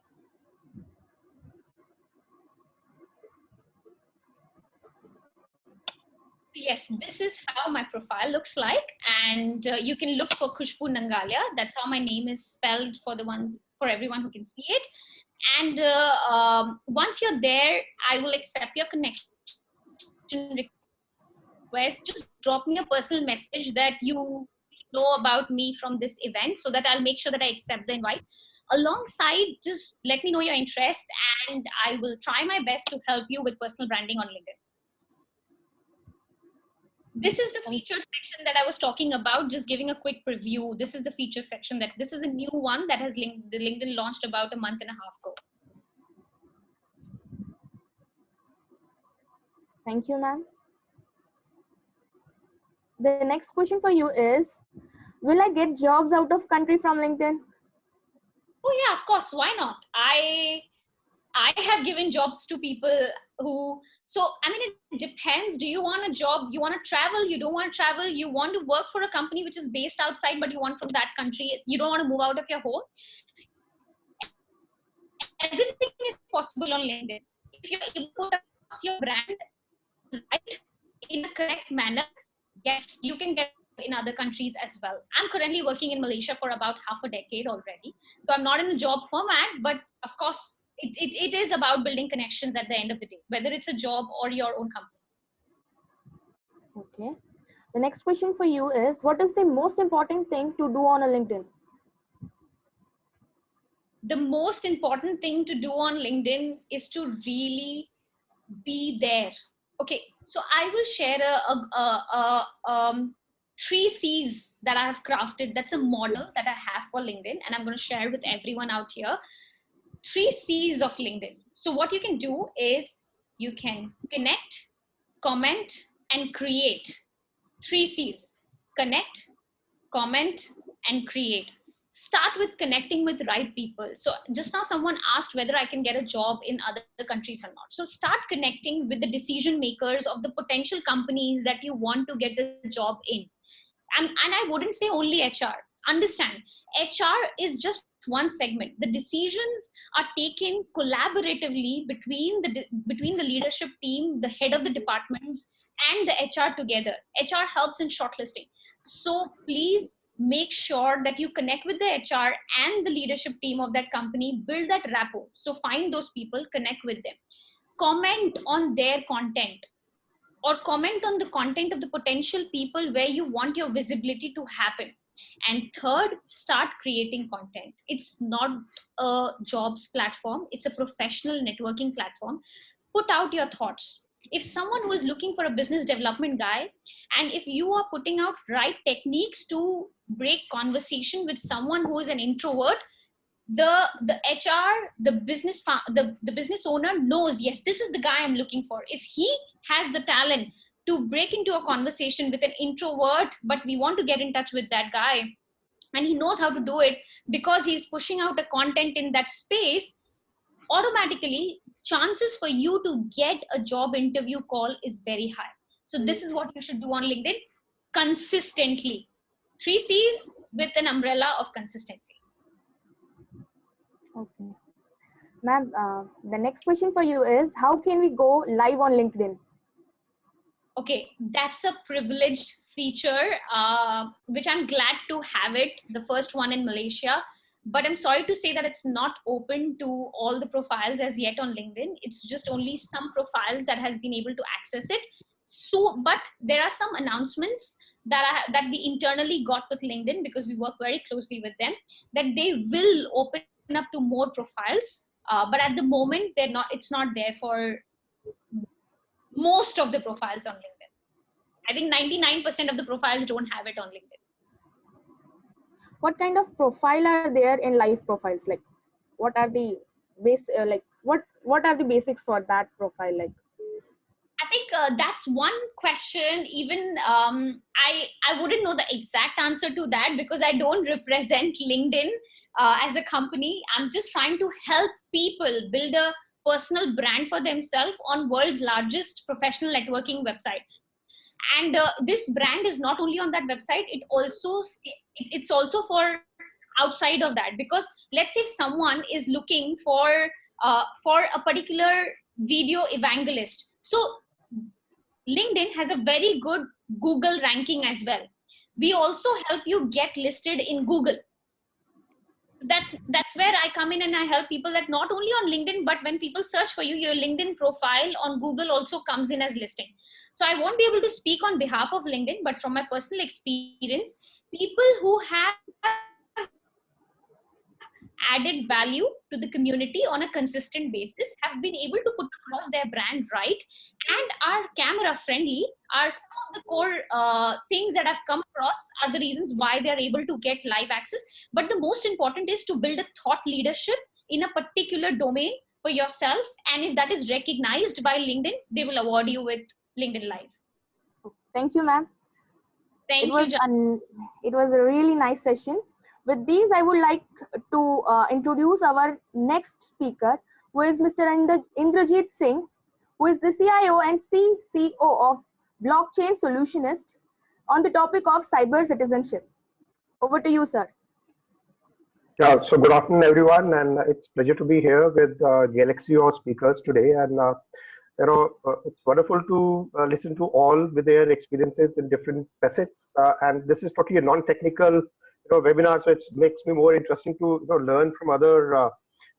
Yes, this is how my profile looks like, and you can look for Khushbu Nangalia. That's how my name is spelled for everyone who can see it. And once you're there, I will accept your connection request. Just drop me a personal message that you know about me from this event, so that I'll make sure that I accept the invite. Alongside, just let me know your interest, and I will try my best to help you with personal branding on LinkedIn. This is the featured section that I was talking about, just giving a quick preview. This is the feature section this is a new one that has the LinkedIn launched about a month and a half ago. Thank you, ma'am. The next question for you is, will I get jobs out of country from LinkedIn? Oh yeah, of course. Why not? I have given jobs to people who, so I mean, it depends. Do you want a job? You want to travel? You don't want to travel? You want to work for a company which is based outside, but you want from that country? You don't want to move out of your home? Everything is possible on LinkedIn. If you're able to put across your brand right in a correct manner, yes, you can get in other countries as well. I'm currently working in Malaysia for about half a decade already. So I'm not in a job format, but of course, it is about building connections at the end of the day, whether it's a job or your own company. Okay. The next question for you is, what is the most important thing to do on a LinkedIn? The most important thing to do on LinkedIn is to really be there. Okay, so I will share three C's that I have crafted. That's a model that I have for LinkedIn, and I'm going to share with everyone out here. 3 C's of LinkedIn. So what you can do is you can connect, comment, and create. 3 C's: connect, comment, and create. Start with connecting with right people. So just now someone asked whether I can get a job in other countries or not. So start connecting with the decision makers of the potential companies that you want to get the job in. And I wouldn't say only HR. Understand, HR is just one segment. The decisions are taken collaboratively between the leadership team, the head of the departments, and the HR together. HR helps in shortlisting. So please make sure that you connect with the HR and the leadership team of that company, build that rapport. So find those people, connect with them, comment on their content, or comment on the content of the potential people where you want your visibility to happen. And third, start creating content. It's not a jobs platform, it's a professional networking platform. put out your thoughts. If someone who is looking for a business development guy, and if you are putting out right techniques to break conversation with someone who is an introvert, the HR, the business owner knows, yes, this is the guy I'm looking for. If he has the talent to break into a conversation with an introvert, but we want to get in touch with that guy, and he knows how to do it because he's pushing out a content in that space, automatically chances for you to get a job interview call is very high. So this is what you should do on LinkedIn consistently. 3 C's with an umbrella of consistency. Okay. Ma'am, the next question for you is, how can we go live on LinkedIn? Okay, that's a privileged feature, which I'm glad to have it, the first one in Malaysia. But I'm sorry to say that it's not open to all the profiles as yet on LinkedIn. It's just only some profiles that has been able to access it. So, but there are some announcements that we internally got with LinkedIn, because we work very closely with them, that they will open up to more profiles. But at the moment, they're not. It's not there for most of the profiles on LinkedIn. I think 99% of the profiles don't have it on LinkedIn. What kind of profile are there in live profiles? Like, what are the what are the basics for that profile? Like, I think that's one question. Even I wouldn't know the exact answer to that, because I don't represent LinkedIn as a company. I'm just trying to help people build a personal brand for themselves on world's largest professional networking website. And this brand is not only on that website, it's also for outside of that. Because let's say if someone is looking for a particular video evangelist, so LinkedIn has a very good Google ranking as well. We also help you get listed in Google. That's where I come in, and I help people that not only on LinkedIn, but when people search for you, your LinkedIn profile on Google also comes in as listing. So I won't be able to speak on behalf of LinkedIn, but from my personal experience, people who have added value to the community on a consistent basis have been able to put across their brand right and are camera friendly are some of the core things that I've come across are the reasons why they are able to get live access. But the most important is to build a thought leadership in a particular domain for yourself, and if that is recognized by LinkedIn, they will award you with LinkedIn Live. thank you, ma'am. Thank you, John. It was a really nice session. With these, I would like to introduce our next speaker, who is Mr. Indrajit Singh, who is the CIO and CCO of Blockchain Solutionist on the topic of cyber citizenship. Over to you, sir. Yeah, so good afternoon, everyone, and it's a pleasure to be here with galaxy of speakers today. And it's wonderful to listen to all with their experiences in different facets. And this is totally a non-technical webinar, so it makes me more interesting to learn from other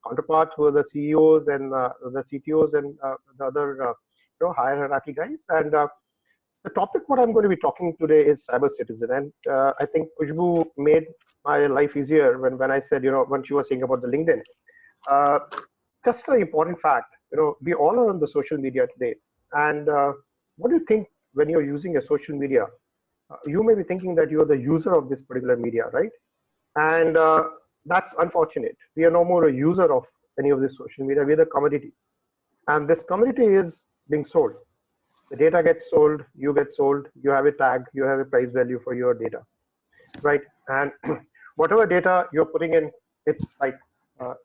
counterparts who are the CEOs and the CTOs and the other higher hierarchy guys. And the topic what I'm going to be talking today is cyber citizen, and I think Khushbu made my life easier when I said when she was saying about the LinkedIn. Just an important fact, we all are on the social media today, and what do you think when you're using a social media? You may be thinking that you're the user of this particular media, right? And that's unfortunate. We are no more a user of any of this social media. We're the commodity, and this commodity is being sold. The data gets sold, you get sold, you have a tag, you have a price value for your data, right? And whatever data you're putting in, it's like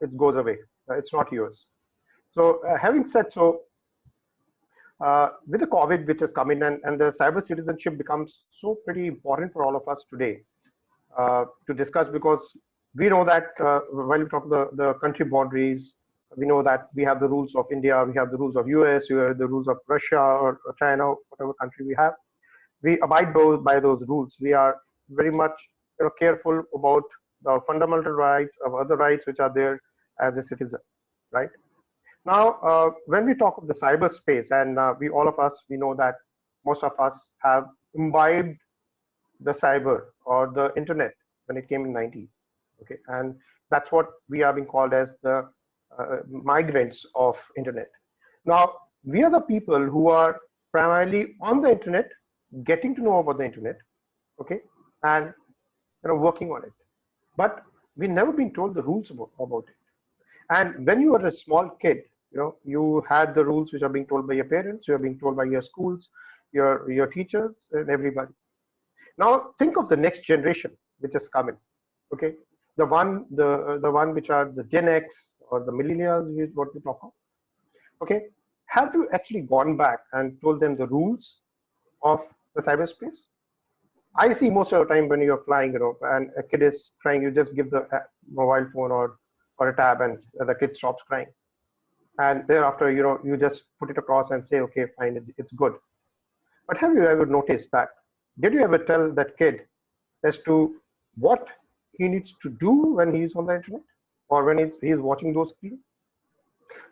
it goes away. It's not yours. So having said so, with the COVID which has come in, and the cyber citizenship becomes so pretty important for all of us today to discuss, because we know that while we talk the country boundaries, we know that we have the rules of India, we have the rules of US, we have the rules of Russia or China, whatever country we have. We abide by those rules. We are very much careful about the fundamental rights of other rights which are there as a citizen, right? Now, when we talk of the cyberspace, and we know that most of us have imbibed the cyber or the internet when it came in 90s, okay? And that's what we are being called as the migrants of internet. Now, we are the people who are primarily on the internet, getting to know about the internet, okay, and working on it. But we've never been told the rules about it. And when you were a small kid, you had the rules which are being told by your parents, you are being told by your schools, your teachers, and everybody. Now think of the next generation which is coming. Okay, the one which are the Gen X or the millennials, is what we talk of. Okay, have you actually gone back and told them the rules of the cyberspace? I see most of the time when you're flying, and a kid is crying, you just give the mobile phone or a tab, and the kid stops crying. And thereafter, you just put it across and say, okay, fine, it's good. But have you ever noticed that? Did you ever tell that kid as to what he needs to do when he's on the internet or when he's watching those screens?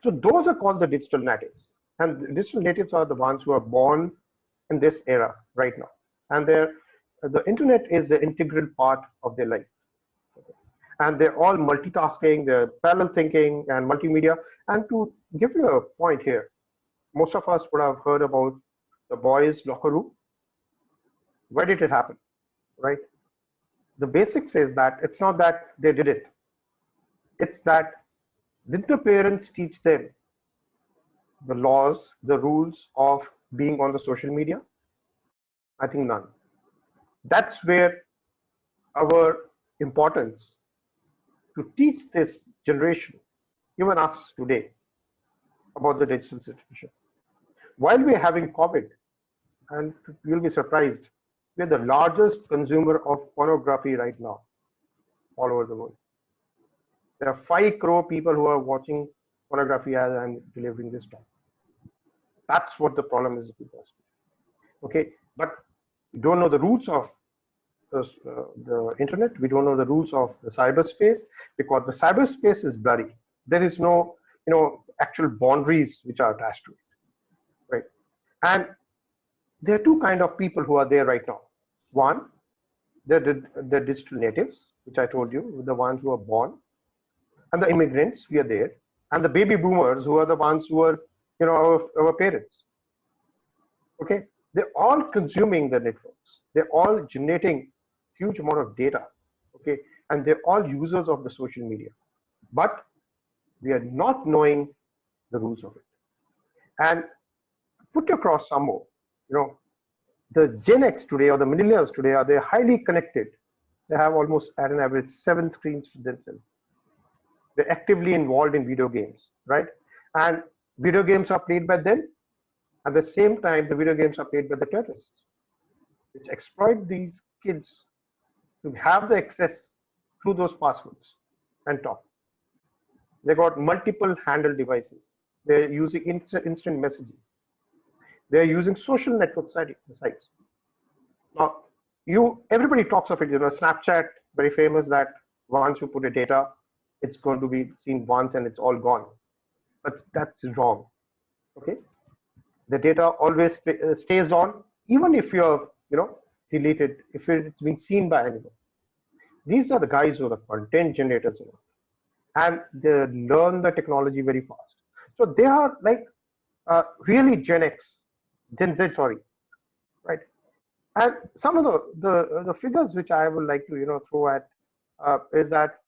So those are called the digital natives. And the digital natives are the ones who are born in this era right now. And the internet is the integral part of their life. And they're all multitasking, they're parallel thinking and multimedia. And to give you a point here, most of us would have heard about the boys' locker room. Where did it happen, right? The basics is that it's not that they did it. It's that did the parents teach them the laws, the rules of being on the social media? I think none. That's where our importance to teach this generation, even us today, about the digital situation. While we're having COVID, and you'll be surprised, we're the largest consumer of pornography right now, all over the world. There are 5 crore people who are watching pornography as I'm delivering this talk. That's what the problem is with us. Okay, but we don't know the rules of the internet. We don't know the rules of the cyberspace because the cyberspace is blurry. There is no, actual boundaries which are attached to it, right? And there are two kind of people who are there right now. One, they're the digital natives, which I told you, the ones who are born, and the immigrants, we are there, and the baby boomers, who are the ones who are, our parents. Okay, they're all consuming the networks. They're all generating huge amount of data. Okay, and they're all users of the social media, but we are not knowing the rules of it. And put across some more, the Gen X today or the millennials today are they highly connected. They have almost at an average 7 screens to themselves. They're actively involved in video games, right? And video games are played by them. At the same time, the video games are played by the terrorists, which exploit these kids to have the access through those passwords and talk. They got multiple handle devices. They're using instant messaging. They're using social network sites. Now, everybody talks of it, Snapchat, very famous that once you put a data, it's going to be seen once and it's all gone. But that's wrong, okay? The data always stays on, even if you're, deleted, if it's been seen by anyone. These are the guys who are the content generators, and they learn the technology very fast. So they are like really Gen Z, sorry, right? And some of the figures which I would like to throw at is that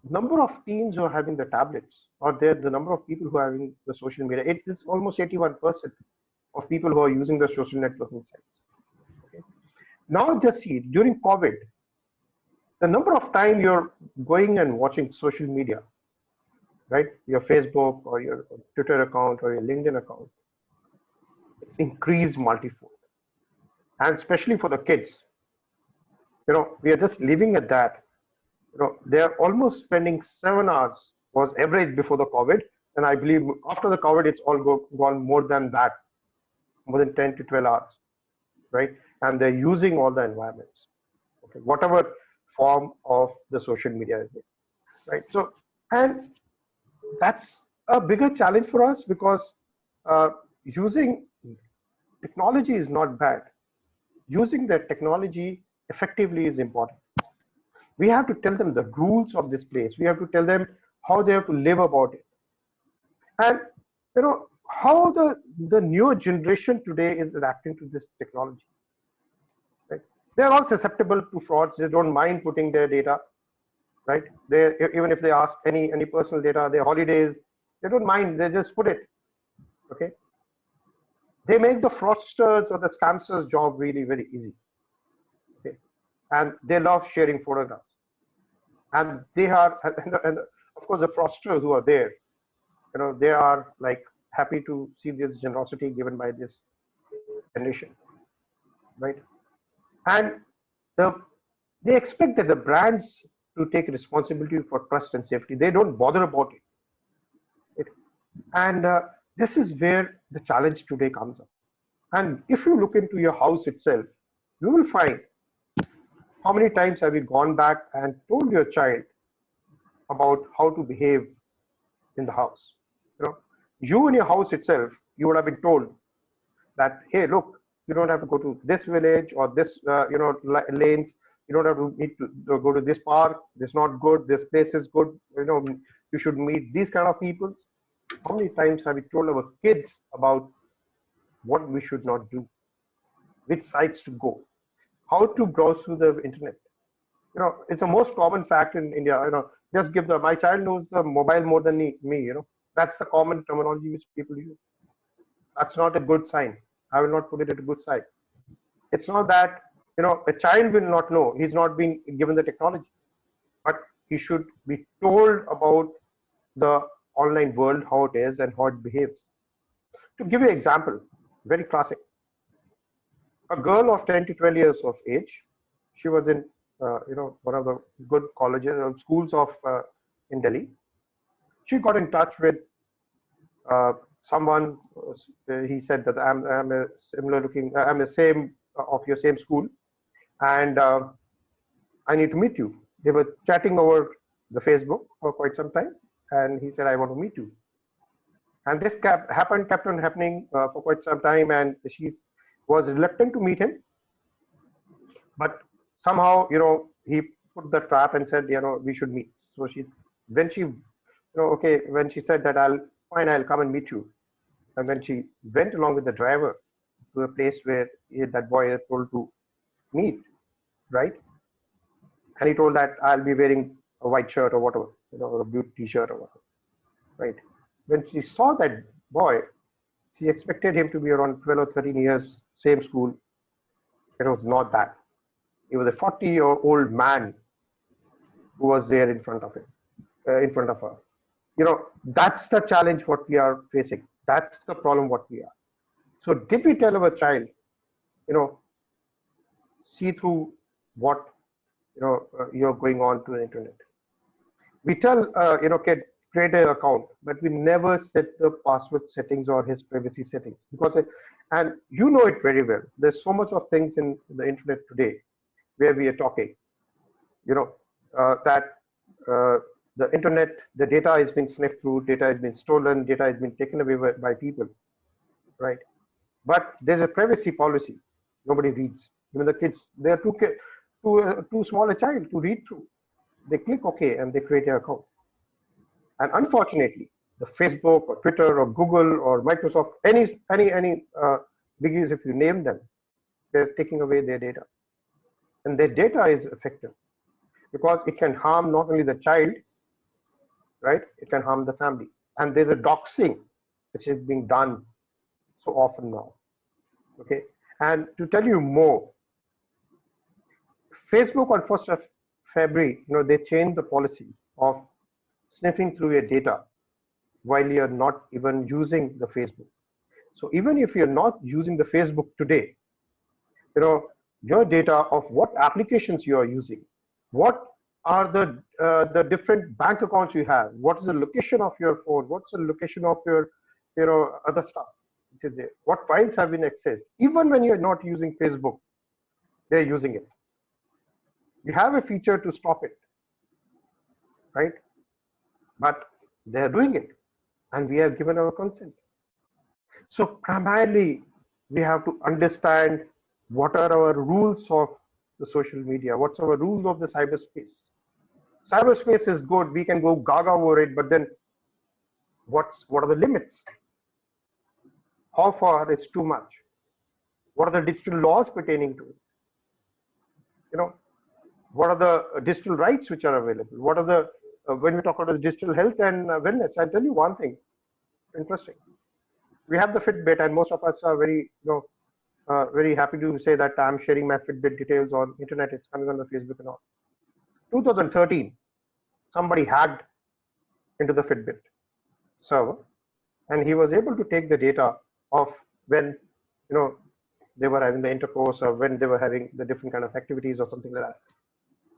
number of teens who are having the tablets, or the number of people who are having the social media, it is almost 81% of people who are using the social networking sites. Okay. Now just see, during COVID, the number of time you're going and watching social media, right? Your Facebook or your Twitter account or your LinkedIn account, it's increased multifold. And especially for the kids, we are just living at that. They are almost spending 7 hours was average before the COVID. And I believe after the COVID, it's all gone more than that, more than 10 to 12 hours, right? And they're using all the environments, okay, whatever form of the social media is there, right? So, and that's a bigger challenge for us because using technology is not bad. Using the technology effectively is important. We have to tell them the rules of this place. We have to tell them how they have to live about it. And how the newer generation today is adapting to this technology. Right? They're all susceptible to frauds. They don't mind putting their data, right? They, even if they ask any personal data, their holidays, they don't mind. They just put it. Okay. They make the fraudsters or the scamsters' job really very easy. Okay. And they love sharing photographs. And they are, and of course, the fraudsters who are there, they are like happy to see this generosity given by this generation, right? And they expect that the brands to take responsibility for trust and safety. They don't bother about it. And this is where the challenge today comes up. And if you look into your house itself, you will find how many times have you gone back and told your child about how to behave in the house. You in your house itself, you would have been told that, hey, look, you don't have to go to this village or this lanes. You don't have to need to go to this park. This is not good. This place is good. You should meet these kind of people. How many times have we told our kids about what we should not do, which sites to go, how to browse through the internet? It's the most common fact in India. Just give my child knows the mobile more than me. That's the common terminology which people use. That's not a good sign. I will not put it at a good side. It's not that, a child will not know. He's not being given the technology, but he should be told about the online world, how it is and how it behaves. To give you an example, very classic. A girl of 10 to 12 years of age, she was in, one of the good colleges or schools of in Delhi. She got in touch with someone. He said that I'm a similar looking, I'm the same of your same school, and I need to meet you. They were chatting over the Facebook for quite some time, and he said, I want to meet you. And this kept on happening for quite some time, and she was reluctant to meet him. But somehow, he put the trap and said, we should meet. So when she said that I'll come and meet you. And when she went along with the driver to a place where that boy had told to meet, right? And he told that I'll be wearing a white shirt or whatever, or a blue t-shirt or whatever, right? When she saw that boy, she expected him to be around 12 or 13 years, same school. It was not that. He was a 40-year-old man who was there in front of him, in front of her. That's the challenge what we are facing. That's the problem what we are. So did we tell our child, see through what, you're going on to the internet? We tell, kid, create an account, but we never set the password settings or his privacy settings, because and you know it very well. There's so much of things in the internet today where we are talking, that the internet, the data is being sniffed through, data has been stolen, data has been taken away by people, right? But there's a privacy policy. Nobody reads. Even the kids, they're too small a child to read through. They click OK and they create an account. And unfortunately, the Facebook or Twitter or Google or Microsoft, any biggies, if you name them, they're taking away their data. And their data is effective because it can harm not only the child, right? It can harm the family. And there's a doxing which is being done so often now. Okay. And to tell you more, Facebook on 1st of February, they changed the policy of sniffing through your data while you're not even using the Facebook. So even if you're not using the Facebook today, your data of what applications you are using, what are the different bank accounts you have, what is the location of your phone, what's the location of your other stuff which is there, what files have been accessed. Even when you're not using Facebook, they're using it. You have a feature to stop it, right? But they're doing it, and we have given our consent. So primarily, we have to understand what are our rules of the social media, what's our rules of the cyberspace. Cyberspace is good, we can go gaga over it, but then what are the limits? How far is too much? What are the digital laws pertaining to it? What are the digital rights which are available? What are the, when we talk about digital health and wellness, I'll tell you one thing, interesting. We have the Fitbit, and most of us are very, very happy to say that I'm sharing my Fitbit details on internet. It's coming on the Facebook and all. 2013, somebody hacked into the Fitbit server, and he was able to take the data of when, they were having the intercourse or when they were having the different kind of activities or something like that.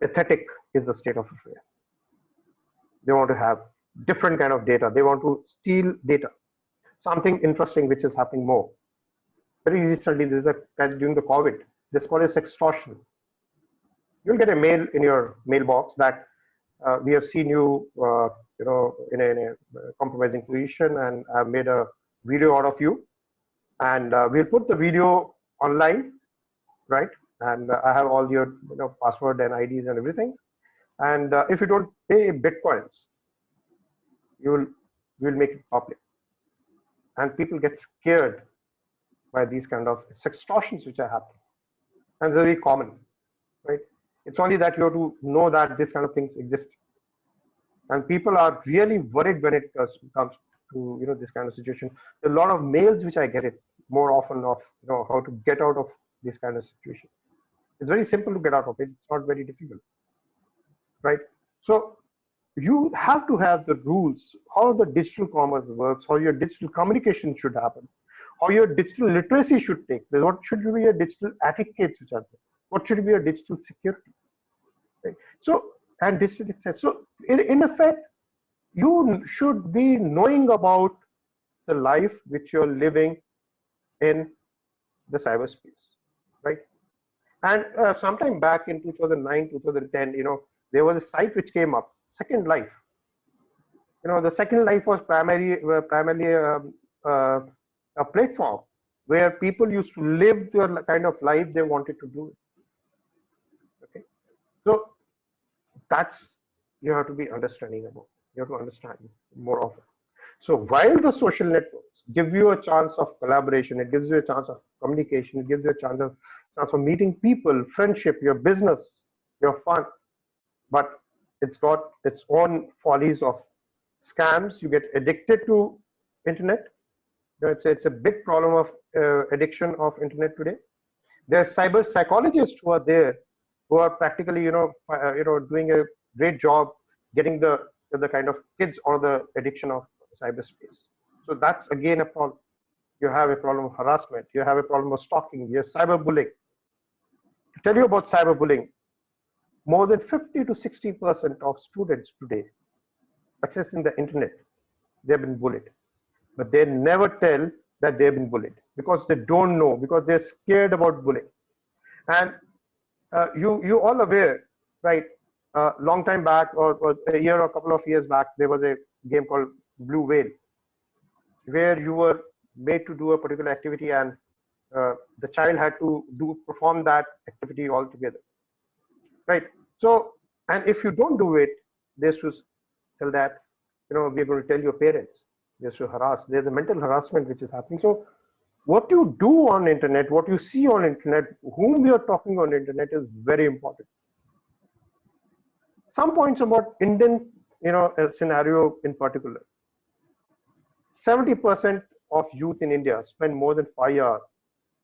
Pathetic is the state of affairs. They want to have different kind of data. They want to steal data. Something interesting which is happening more. Very recently, there's during the COVID, this called as extortion. You'll get a mail in your mailbox that we have seen you, in a compromising position, and I've made a video out of you, and we'll put the video online, right? And I have all your password and IDs and everything. And if you don't pay Bitcoins, we'll make it public. And people get scared by these kind of extortions which are happening. And they're very common, right? It's only that you have to know that this kind of things exist. And people are really worried when it comes to this kind of situation. There are a lot of mails which I get it more often of how to get out of this kind of situation. It's very simple to get out of it. It's not very difficult, right? So you have to have the rules, how the digital commerce works, how your digital communication should happen, how your digital literacy should take place, what should be your digital etiquette, which are there, what should be your digital security, right? So, and digital success. So in effect, you should be knowing about the life which you're living in the cyberspace, right? And sometime back in 2009, 2010, there was a site which came up, Second Life. The Second Life was primarily a platform where people used to live the kind of life they wanted to do. Okay, so that's you have to be understanding about. You have to understand more of it. So while the social networks give you a chance of collaboration, it gives you a chance of communication, it gives you a chance of meeting people, friendship, your business, your fun, but it's got its own follies of scams. You get addicted to internet. It's a big problem of addiction of internet today. There are cyber psychologists who are there, who are practically doing a great job getting the kind of kids or the addiction of cyberspace. So that's again a problem. You have a problem of harassment. You have a problem of stalking. You have cyberbullying. To tell you about cyberbullying, more than 50 to 60% of students today accessing the internet, they've been bullied. But they never tell that they've been bullied because they don't know, because they're scared about bullying. And you all aware, right? Long time back, or a year or a couple of years back, there was a game called Blue Whale, where you were made to do a particular activity, and the child had to perform that activity altogether, right? So, and if you don't do it, this was tell that we're going to tell your parents. There's to harass. There's a mental harassment which is happening. So, what you do on internet, what you see on internet, whom we are talking on internet is very important. Some points about Indian, scenario in particular. 70% of youth in India spend more than 5 hours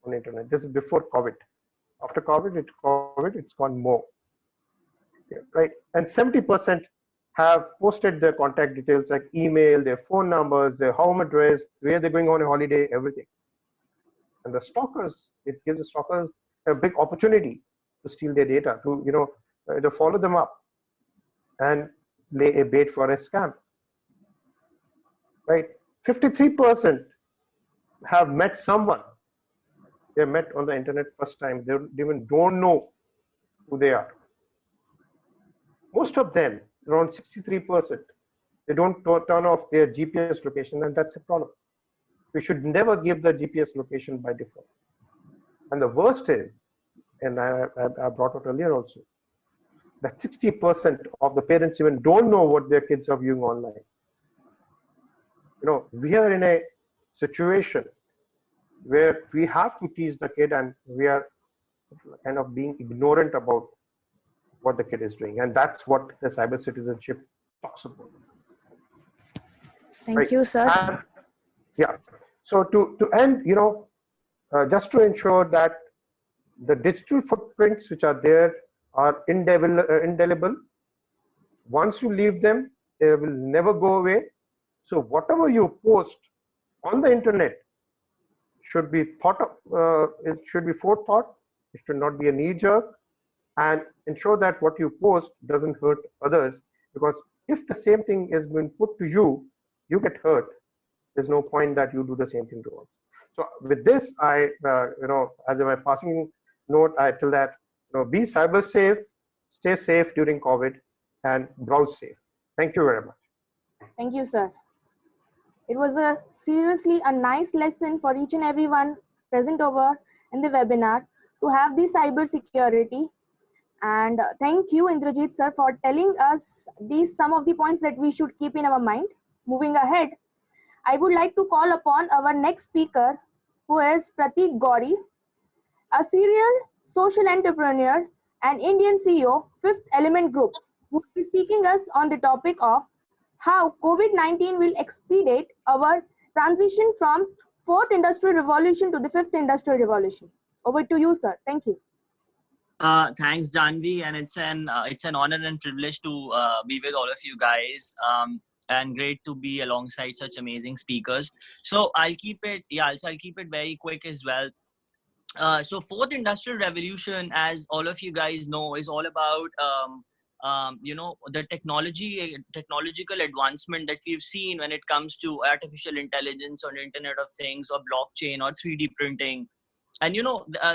on internet. This is before COVID. After COVID, it's gone more. Yeah, right? And 70% have posted their contact details like email, their phone numbers, their home address, where they're going on a holiday, everything. And the stalkers, it gives the stalkers a big opportunity to steal their data, to follow them up and lay a bait for a scam. Right? 53% have met someone. They met on the internet first time. They even don't know who they are. Most of them, around 63%, they don't turn off their GPS location, and that's a problem. We should never give the GPS location by default. And the worst is, and I brought out earlier also, that 60% of the parents even don't know what their kids are viewing online. We are in a situation where we have to teach the kid and we are kind of being ignorant about what the kid is doing. And that's what the cyber citizenship talks about. Thank Right. you, sir. And yeah. So to end, just to ensure that the digital footprints which are there are indelible. Once you leave them, they will never go away. So whatever you post on the internet should be thought of, it should be forethought. It should not be a knee jerk, and ensure that what you post doesn't hurt others, because if the same thing is being put to you, you get hurt. There's no point that you do the same thing to others. So with this, I, as my passing note, I tell that, be cyber safe, stay safe during COVID, and browse safe. Thank you very much. Thank you, sir. It was seriously a nice lesson for each and everyone present over in the webinar to have the cyber security. And thank you, Indrajit sir, for telling us some of the points that we should keep in our mind. Moving ahead, I would like to call upon our next speaker, who is Pratik Gauri, a serial social entrepreneur and Indian CEO, Fifth Element Group, who will be speaking us on the topic of how COVID-19 will expedite our transition from fourth industrial revolution to the fifth industrial revolution. Over to you, sir. Thank you. Thanks, Janvi, and it's an honor and privilege to be with all of you guys. And great to be alongside such amazing speakers. So I'll keep it very quick as well. So fourth industrial revolution, as all of you guys know, is all about the technological advancement that we've seen when it comes to artificial intelligence or Internet of Things or blockchain or 3D printing. And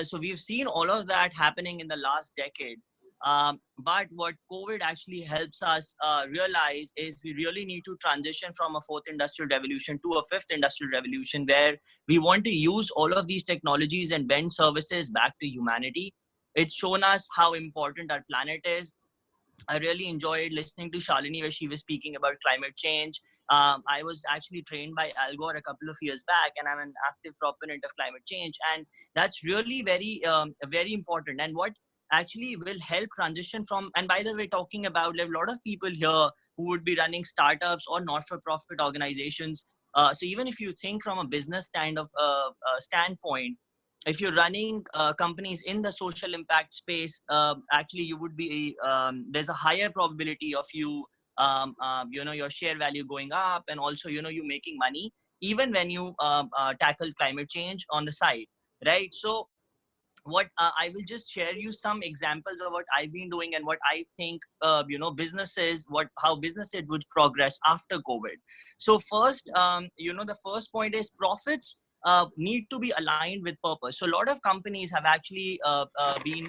so we've seen all of that happening in the last decade. But what COVID actually helps us realize is we really need to transition from a fourth industrial revolution to a fifth industrial revolution, where we want to use all of these technologies and bend services back to humanity. It's shown us how important our planet is. I really enjoyed listening to Shalini where she was speaking about climate change. I was actually trained by Al Gore a couple of years back, and I'm an active proponent of climate change. And that's really very important. And what actually will help transition from, and by the way, talking about a lot of people here who would be running startups or not-for-profit organizations. So even if you think from a business standpoint, if you're running companies in the social impact space, actually you would be, there's a higher probability of you, your share value going up, and also, you making money, even when you tackle climate change on the side, right? So what I will just share you some examples of what I've been doing and what I think, how businesses would progress after COVID. So first, the first point is profits need to be aligned with purpose. So a lot of companies have actually been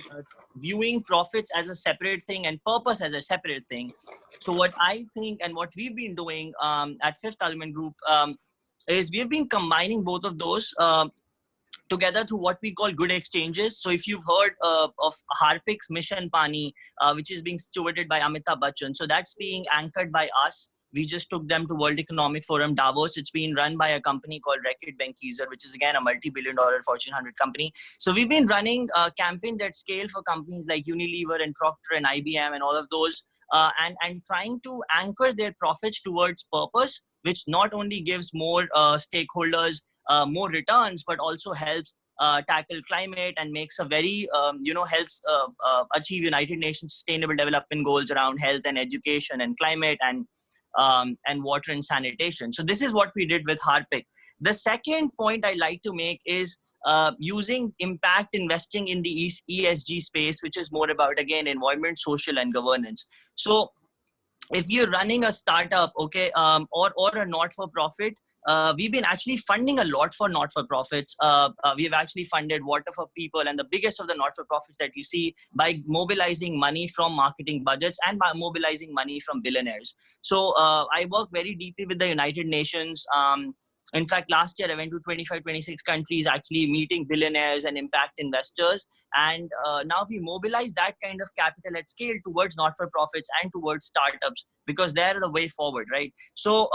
viewing profits as a separate thing and purpose as a separate thing. So what I think and what we've been doing at Fifth Element Group is we've been combining both of those together through what we call good exchanges. So if you've heard of Harpik's Mission Pani, which is being stewarded by Amitabh Bachchan, so that's being anchored by us. We just took them to World Economic Forum Davos. It's been run by a company called Reckitt Benckiser, which is again a multi-billion-dollar Fortune 100 company. So we've been running campaigns at scale for companies like Unilever and Procter and IBM and all of those, and trying to anchor their profits towards purpose, which not only gives more stakeholders more returns, but also helps tackle climate and makes a very, helps achieve United Nations Sustainable Development Goals around health and education and climate and water and sanitation. So this is what we did with Harpik. The second point I like to make is using impact investing in the ESG space, which is more about, again, environment, social, and governance. So if you're running a startup, okay, or a not-for-profit, we've been actually funding a lot for not-for-profits. We've actually funded Water for People and the biggest of the not-for-profits that you see by mobilizing money from marketing budgets and by mobilizing money from billionaires. So I work very deeply with the United Nations. In fact, last year I went to 25, 26 countries actually meeting billionaires and impact investors. And now we mobilize that kind of capital at scale towards not-for-profits and towards startups, because they're the way forward, right? So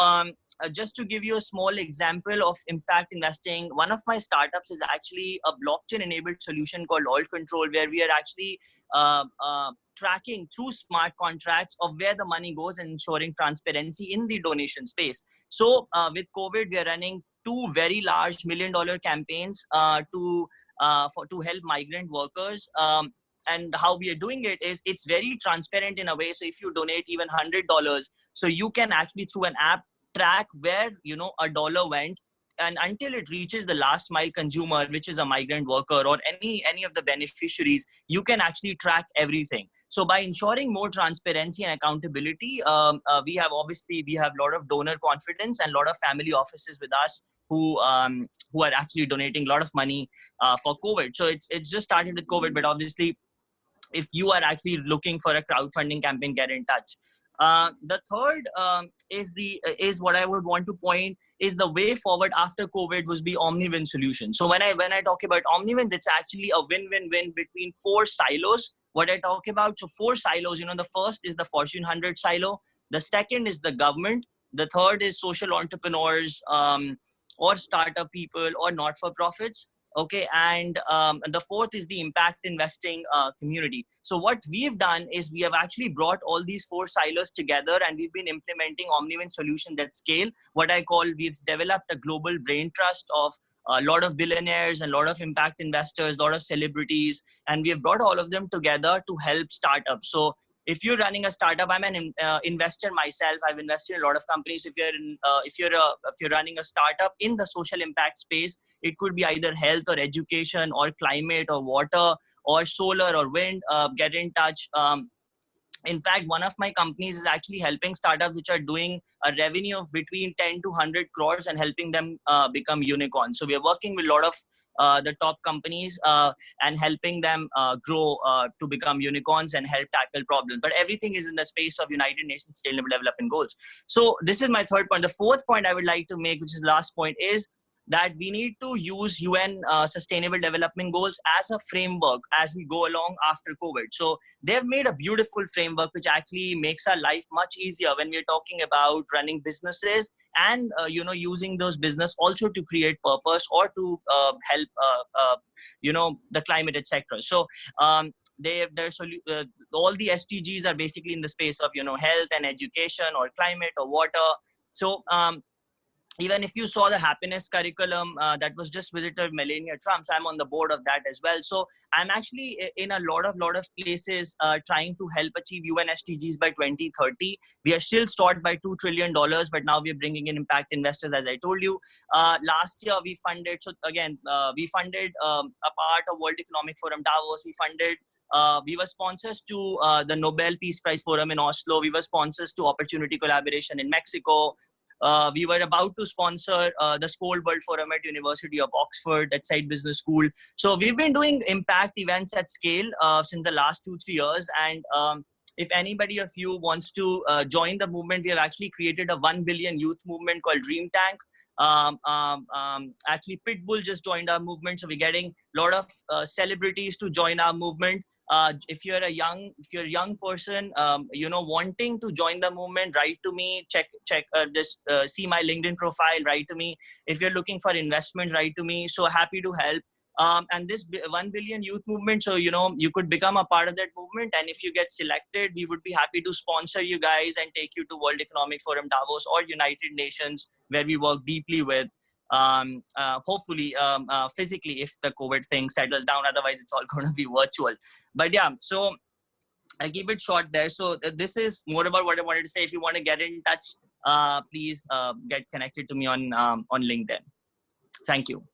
just to give you a small example of impact investing, one of my startups is actually a blockchain-enabled solution called Alt Control, where we are actually tracking through smart contracts of where the money goes and ensuring transparency in the donation space. So with COVID, we are running two very large $1 million campaigns to help migrant workers. And how we are doing it is it's very transparent in a way. So if you donate even $100, so you can actually through an app track where a dollar went, and until it reaches the last mile consumer, which is a migrant worker or any of the beneficiaries, you can actually track everything. So by ensuring more transparency and accountability, we have a lot of donor confidence and a lot of family offices with us who are actually donating a lot of money for COVID. So it's just started with COVID, but obviously, if you are actually looking for a crowdfunding campaign, get in touch. The third is what I would want to point is the way forward after COVID was be omni-win solution. So when I talk about omni-win, it's actually a win-win-win between four silos. What I talk about, so four silos, the first is the Fortune 100 silo. The second is the government. The third is social entrepreneurs, or startup people or not-for-profits. Okay, and the fourth is the impact investing community. So what we've done is we have actually brought all these four silos together, and we've been implementing omni-win solutions that scale. What I call, we've developed a global brain trust of a lot of billionaires and a lot of impact investors, a lot of celebrities, and we have brought all of them together to help startups. So if you're running a startup, I'm an investor myself. I've invested in a lot of companies. If you're running a startup in the social impact space, it could be either health or education or climate or water or solar or wind. Get in touch. In fact, one of my companies is actually helping startups which are doing a revenue of between 10 to 100 crores and helping them become unicorns. So we are working with a lot of the top companies and helping them grow to become unicorns and help tackle problems. But everything is in the space of United Nations Sustainable Development Goals. So this is my third point. The fourth point I would like to make, which is the last point, is that we need to use UN Sustainable Development Goals as a framework as we go along after COVID. So they've made a beautiful framework which actually makes our life much easier when we're talking about running businesses and using those business also to create purpose or to help the climate, etc. So all the SDGs are basically in the space of health and education or climate or water. So even if you saw the happiness curriculum that was just visited Melania Trump, so I'm on the board of that as well. So I'm actually in a lot of places trying to help achieve UN SDGs by 2030. We are still stalled by $2 trillion, but now we're bringing in impact investors, as I told you. Last year we funded, a part of World Economic Forum Davos. We were sponsors to the Nobel Peace Prize Forum in Oslo. We were sponsors to Opportunity Collaboration in Mexico. We were about to sponsor the Skoll World Forum at University of Oxford at Side Business School. So we've been doing impact events at scale since the last 2-3 years. And if anybody of you wants to join the movement, we have actually created a 1 billion youth movement called Dream Tank. Actually, Pitbull just joined our movement. So we're getting a lot of celebrities to join our movement. If you're a young person, wanting to join the movement, write to me. See my LinkedIn profile. Write to me. If you're looking for investment, write to me. So happy to help. And this 1 billion youth movement, so you could become a part of that movement. And if you get selected, we would be happy to sponsor you guys and take you to World Economic Forum Davos or United Nations, where we work deeply with. Hopefully physically, if the COVID thing settles down. Otherwise it's all going to be virtual. But yeah, so I'll keep it short there. So this is more about what I wanted to say. If you want to get in touch, please get connected to me on LinkedIn. Thank you.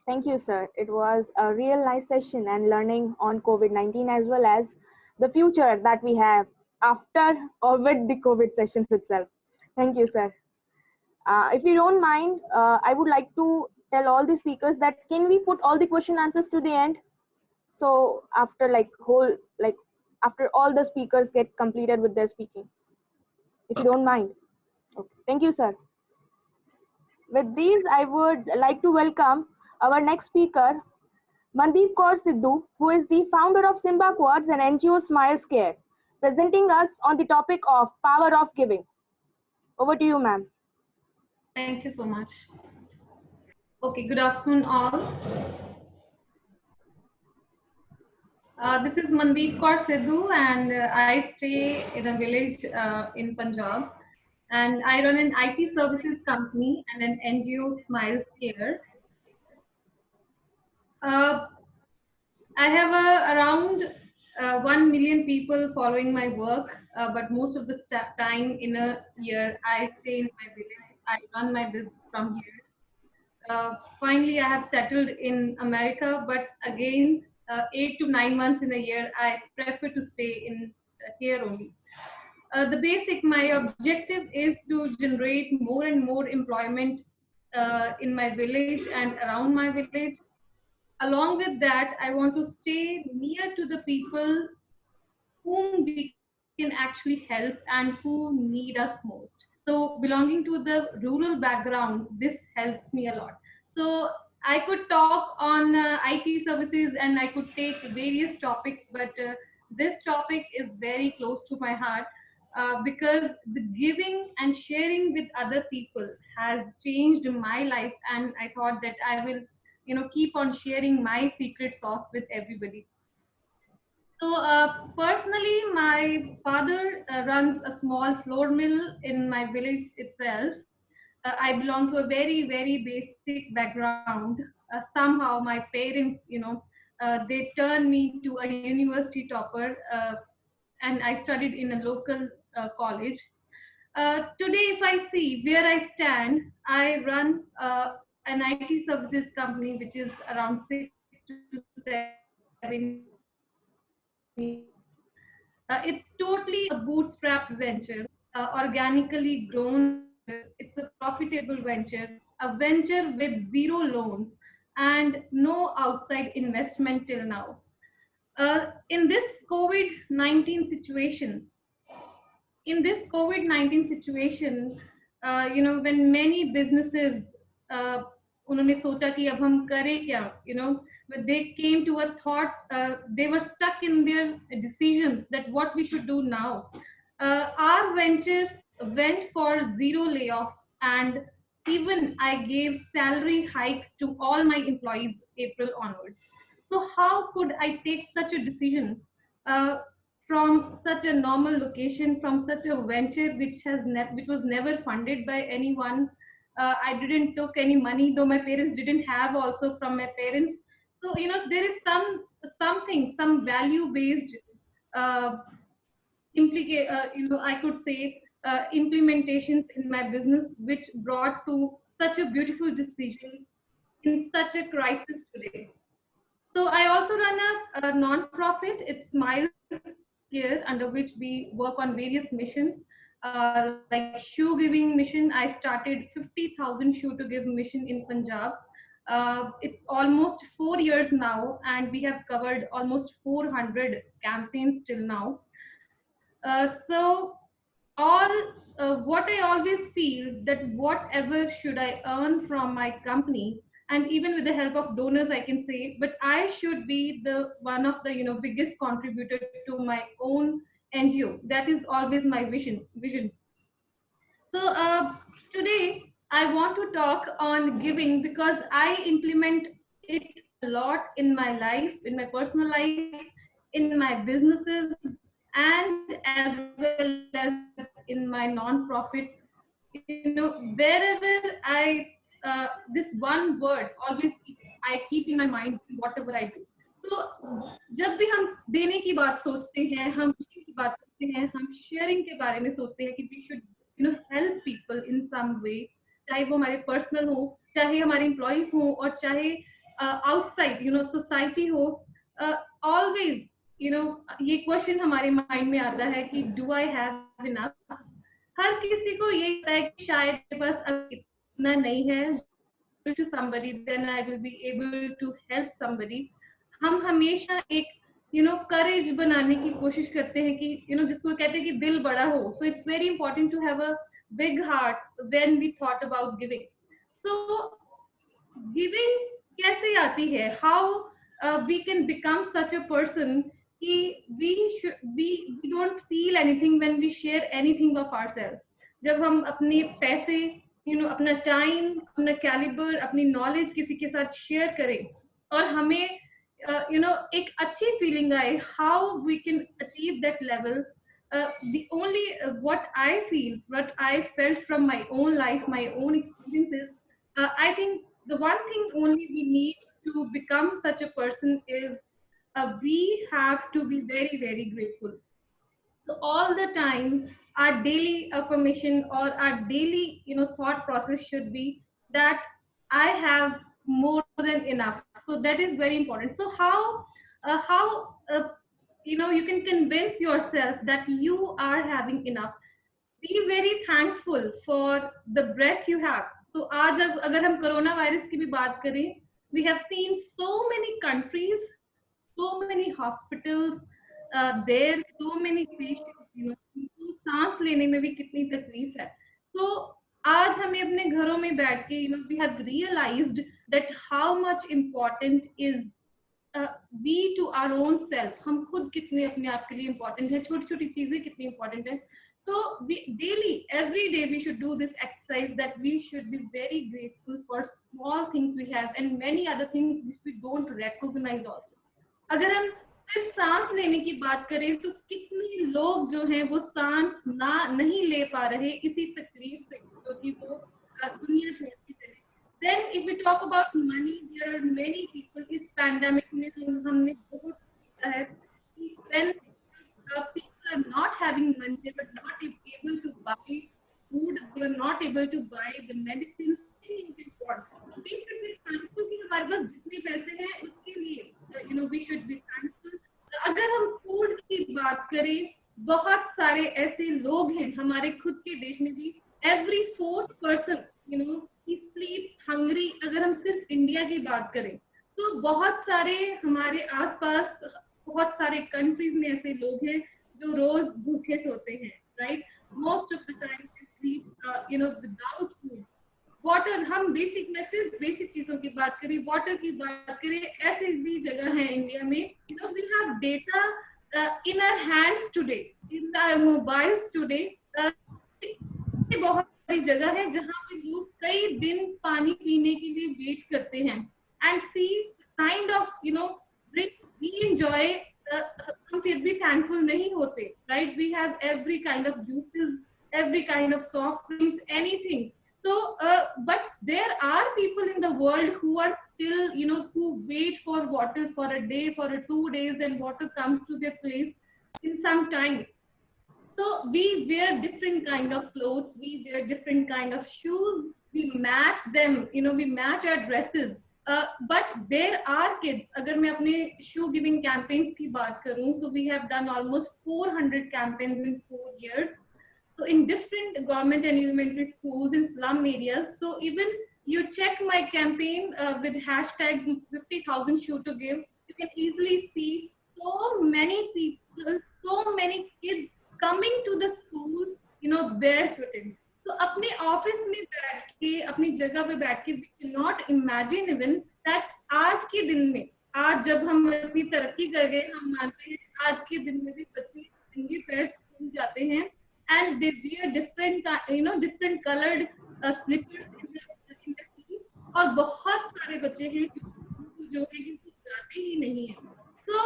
Thank you, sir. It was a real nice session and learning on COVID-19 as well as the future that we have after or with the COVID sessions itself. Thank you, sir. If you don't mind, I would like to tell all the speakers that can we put all the question answers to the end? So after after all the speakers get completed with their speaking, if you don't mind. Okay. Thank you, sir. With these, I would like to welcome our next speaker, Mandeep Kaur Sidhu, who is the founder of Simba Quads and NGO Smiles Care, presenting us on the topic of power of giving. Over to you, ma'am. Thank you so much. Okay, good afternoon, all. This is Mandeep Kaur Sidhu, and I stay in a village in Punjab. And I run an IT services company and an NGO Smiles Care. Uh, I have around 1 million people following my work, but most of the time in a year, I stay in my village. I run my business from here. Finally, I have settled in America, but again, 8 to 9 months in a year, I prefer to stay in here only. My objective is to generate more and more employment in my village and around my village. Along with that, I want to stay near to the people whom we can actually help and who need us most. So belonging to the rural background, this helps me a lot. So I could talk on IT services and I could take various topics, but this topic is very close to my heart because the giving and sharing with other people has changed my life, and I thought that I will, keep on sharing my secret sauce with everybody. So personally, my father runs a small flour mill in my village itself. I belong to a very, very basic background. Somehow my parents, they turned me to a university topper, and I studied in a local college. Today, if I see where I stand, I run an IT services company which is around 6 to 7 years now. It's totally a bootstrapped venture, organically grown venture. It's a profitable venture, a venture with zero loans and no outside investment till now. In this COVID-19 situation, in this COVID-19 situation, when many businesses, uh, उन्होंने सोचा कि अब हम करें क्या, but they came to a thought, they were stuck in their decisions that what we should do now. Our venture went for zero layoffs, and even I gave salary hikes to all my employees April onwards. So how could I take such a decision? Uh, from such a normal location, from such a venture which was never funded by anyone. I didn't took any money, though my parents didn't have also from my parents. So there is some value based uh, I could say implementations in my business which brought to such a beautiful decision in such a crisis today. So I also run a non-profit. It's Smiles Care, under which we work on various missions, like shoe giving mission. I started 50,000 shoe to give mission in Punjab. It's almost 4 years now, and we have covered almost 400 campaigns till now. So all what I always feel that whatever should I earn from my company, and even with the help of donors, I can say, but I should be the one of the biggest contributor to my own NGO. That is always my vision. So today I want to talk on giving because I implement it a lot in my life, in my personal life, in my businesses, and as well as in my non-profit. Wherever this one word always I keep in my mind whatever I do. तो जब भी हम देने की बात सोचते हैं, हम giving की बात सोचते हैं, हम sharing के बारे में सोचते हैं कि we should help people in some way, चाहे वो हमारे personal हो, चाहे हमारे employees हो, और चाहे outside society हो, always ये क्वेश्चन हमारे माइंड में आता है कि डू आई हैव इनफ. हर किसी को ये लगता है कि शायद मेरे पास अब इतना नहीं है to somebody then I will be able to help somebody. हम हमेशा एक courage बनाने की कोशिश करते हैं कि जिसको कहते हैं कि दिल बड़ा हो. So it's very important to have a big heart when we thought about giving. So giving कैसे आती है? How we can become such a person कि we don't feel anything when we share anything of ourselves. जब हम अपने पैसे, अपना time, अपना कैलिबर, अपनी नॉलेज किसी के साथ शेयर करें और हमें एक अच्छी फीलिंग आए, how we can achieve that level. The only what I feel, what I felt from my own life, my own experiences, I think the one thing only we need to become such a person is we have to be very, very grateful. So all the time, our daily affirmation or our daily, thought process should be that I have more than enough. So that is very important. So how you can convince yourself that you are having enough. Be very thankful for the breath you have. तो आज अगर हम corona virus की भी बात करें, we have seen so many countries, so many hospitals, there so many patients, उनको सांस लेने में भी कितनी तकलीफ है. So आज हमें अपने घरों में बैठ के, we have realized that how much important is we to our own self. हम खुद कितने अपने आप के लिए important है, छोटी छोटी चीजें कितनी important है. So we daily, every day we should do this exercise that we should be very grateful for small things we have and many other things which we don't recognize also. अगर हम सिर्फ सांस लेने की बात करें तो कितने लोग जो हैं वो सांस नहीं ले पा रहे इसी तकलीफ से, क्योंकि वो दुनिया छोड़ के चले. Then if we talk about money, there are many people. इस pandemic में हमने बहुत सीखा है कि when people are not having money, they were not able to buy food, they were not able to buy the medicine, anything they want. So we should be thankful कि हमारे पास जितने पैसे हैं उसके लिए, we should be thankful. अगर हम food की बात करें, बहुत सारे ऐसे लोग हैं हमारे खुद के देश में भी, every fourth person, he sleeps hungry. अगर हम सिर्फ इंडिया की बात करें तो बहुत सारे हमारे आसपास बहुत सारे कंट्रीज में ऐसे लोग हैं जो रोज भूखे सोते हैं, right? Most of the time they sleep without food. Water, हम बेसिक, मैं सिर्फ बेसिक चीजों की बात करें, वाटर की बात करें, ऐसे भी जगह है इंडिया में, we have data in our hands today, in our mobiles today. बहुत सारी जगह है जहाँ पे लोग कई दिन पानी पीने के लिए वेट करते हैं. And see kind of drink we enjoy, हम फिर भी थैंकफुल नहीं होते, right? We have every kind of juices, every kind of soft drinks, anything. So but there are people in the world who are still, who wait for water for a day, for 2 days, and water comes to their place in some time. So we wear different kind of clothes, we wear different kind of shoes, we match them, we match our dresses. But there are kids, agar main apne shoe giving campaigns ki baat karoon, so we have done almost 400 campaigns in 4 years. So in different government and elementary schools in slum areas. So even you check my campaign with hashtag 50,000 shoe to give, you can easily see so many people, so many kids coming to the schools, barefooted. So अपने office में बैठ के, अपनी जगह पे बैठ के, we cannot imagine even that आज के दिन में, आज जब हम इतनी तरक्की कर गए, हम मानते हैं आज के दिन में भी बच्चे नंगे पैर स्कूल जाते हैं. And they wear different, different colored slippers in the feet. और बहुत सारे बच्चे हैं जो है कि जाते ही नहीं है. So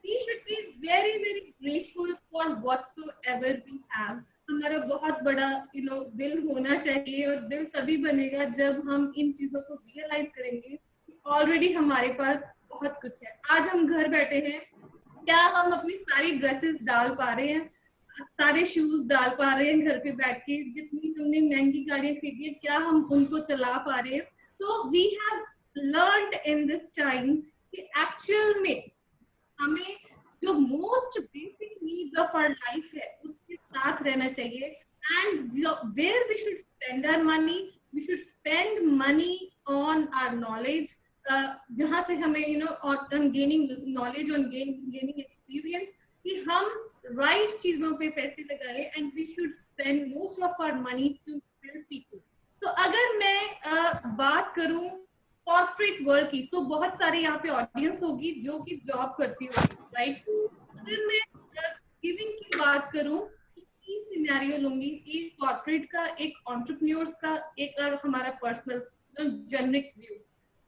we should be very, very grateful for whatsoever we have. हमारा बहुत बड़ा दिल होना चाहिए, और दिल तभी बनेगा जब हम इन चीजों को रियलाइज करेंगे कि ऑलरेडी हमारे पास बहुत कुछ है. आज हम घर बैठे हैं, क्या हम अपनी सारी ड्रेसेस डाल पा रहे हैं, सारे शूज डाल पा रहे हैं घर पे बैठ के, जितनी हमने महंगी गाड़ियां खरीदी है क्या हम उनको चला पा रहे हैं? तो we have learned in this time कि एक्चुअल में हमें जो most basic needs of our life है उसके साथ रहना चाहिए. And where we should spend our money, we should spend money on our knowledge, जहां से हमें on gaining knowledge, on gaining experience, कि हम राइट चीजों पे पैसे लगाएं. And we should spend most of our money to help people. तो अगर मैं बात करूं कॉर्पोरेट वर्ल्ड की, सो बहुत सारे यहाँ पे ऑडियंस होगी जो कि जॉब करती होगी, राइट? अगर मैं गिविंग की बात करूं तो तीन सिनेरियो लूंगी, एक कॉर्पोरेट का, एक एंटरप्रेन्योर्स का, एक और हमारा पर्सनल जेनरिक व्यू।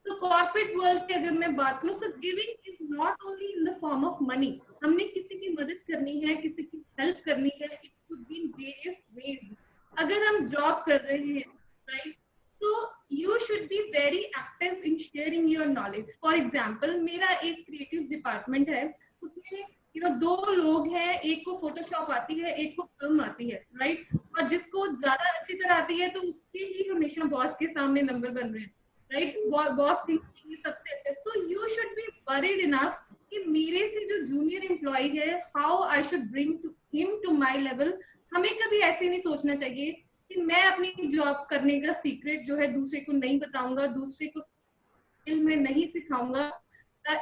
तो कॉर्पोरेट वर्ल्ड की अगर मैं बात करूं, so giving is not only in the form of money. हमने किसी की मदद करनी है, किसी की हेल्प करनी है, it could be in various ways. अगर हम जॉब कर रहे हैं, राइट, तो you should be very active in sharing your knowledge. For example, मेरा एक क्रिएटिव डिपार्टमेंट है, उसमें दो लोग हैं, एक को फोटोशॉप आती है, एक को फिल्म आती है, राइट? और जिसको ज्यादा अच्छी तरह आती है तो उसके ही हमेशा बॉस के सामने नंबर बन रहे हैं, राइट? बॉस थिंकिंग ये सबसे अच्छा। So you should be worried enough कि मेरे से जो जूनियर एम्प्लॉय है, how I should bring him to my level. हमें कभी ऐसे नहीं सोचना चाहिए कि मैं अपनी जॉब करने का सीक्रेट जो है दूसरे को नहीं बताऊंगा, दूसरे को स्किल में नहीं सिखाऊंगा,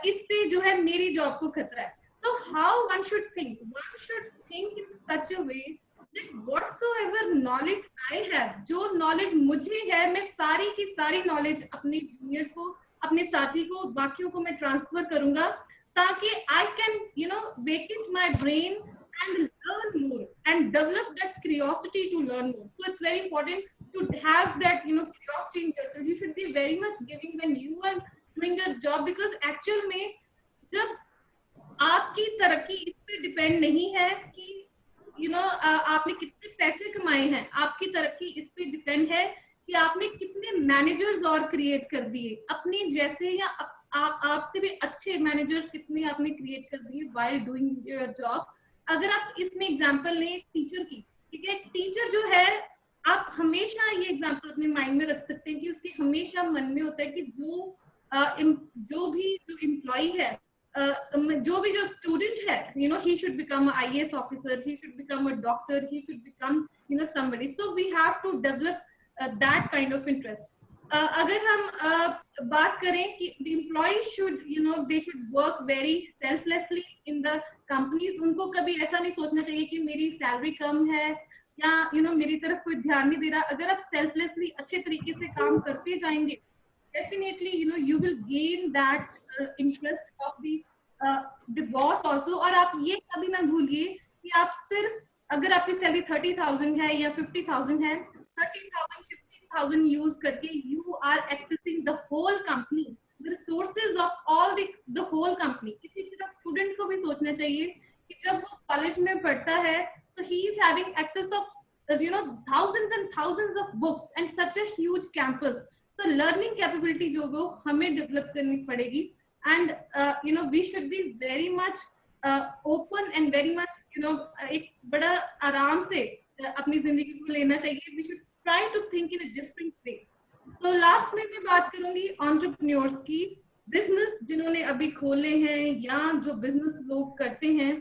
इससे जो है मेरी जॉब को खतरा है। तो how one should think in such a way that whatsoever knowledge I have, जो नॉलेज मुझे है, मैं सारी की सारी नॉलेज अपने जूनियर को, अपने साथी को, बाकियों को मैं ट्रांसफर करूंगा, ताकि I can vacate my brain and learn more and develop that curiosity to learn more. So it's very important to have that curiosity in yourself. You should be very much giving when you are doing a job, because actual में जब आपकी तरक्की इस पे depend नहीं है कि आपने कितने पैसे कमाए हैं, आपकी तरक्की इस पे डिपेंड है कि आपने कितने मैनेजर्स और क्रिएट कर दिए अपने जैसे, या आपसे भी अच्छे मैनेजर्स कितने आपने क्रिएट कर दिए व्हाइल डूइंग योर जॉब। अगर आप इसमें एग्जांपल लें टीचर की, ठीक है, टीचर जो है, आप हमेशा ये एग्जांपल अपने माइंड में रख सकते हैं कि उसके हमेशा मन में होता है कि जो भी जो एम्प्लॉय है, जो भी जो स्टूडेंट है, he should become a IAS officer, he should become a doctor, he should become somebody. So we have to develop that kind of interest. अगर हम बात करें कि the employees should they should work very selflessly in the companies. उनको कभी ऐसा नहीं सोचना चाहिए कि मेरी सैलरी कम है या मेरी तरफ कोई ध्यान नहीं दे रहा। अगर आप सेल्फलेसली अच्छे तरीके से काम करते जाएंगे, definitely you will gain that interest of the boss also. और आप ये कभी ना भूलिए कि आप सिर्फ, अगर आपकी सैलरी 30,000 है या 50,000 है, 30,000 50,000 यूज करके you are accessing the whole company, the resources of all the whole company. इसी तरह स्टूडेंट को भी सोचना चाहिए कि जब वो कॉलेज में पढ़ता है तो he is having access of thousands and thousands of books and such a huge campus. So learning capability जो वो हमें डेवलप करनी पड़ेगी, and we should be very much open and very much एक बड़ा आराम से अपनी जिंदगी को लेना चाहिए. We should try to think in a different way. तो लास्ट में मैं बात करूंगी एंटरप्रेन्योर्स की, बिजनेस जिन्होंने अभी खोले हैं या जो बिजनेस लोग करते हैं.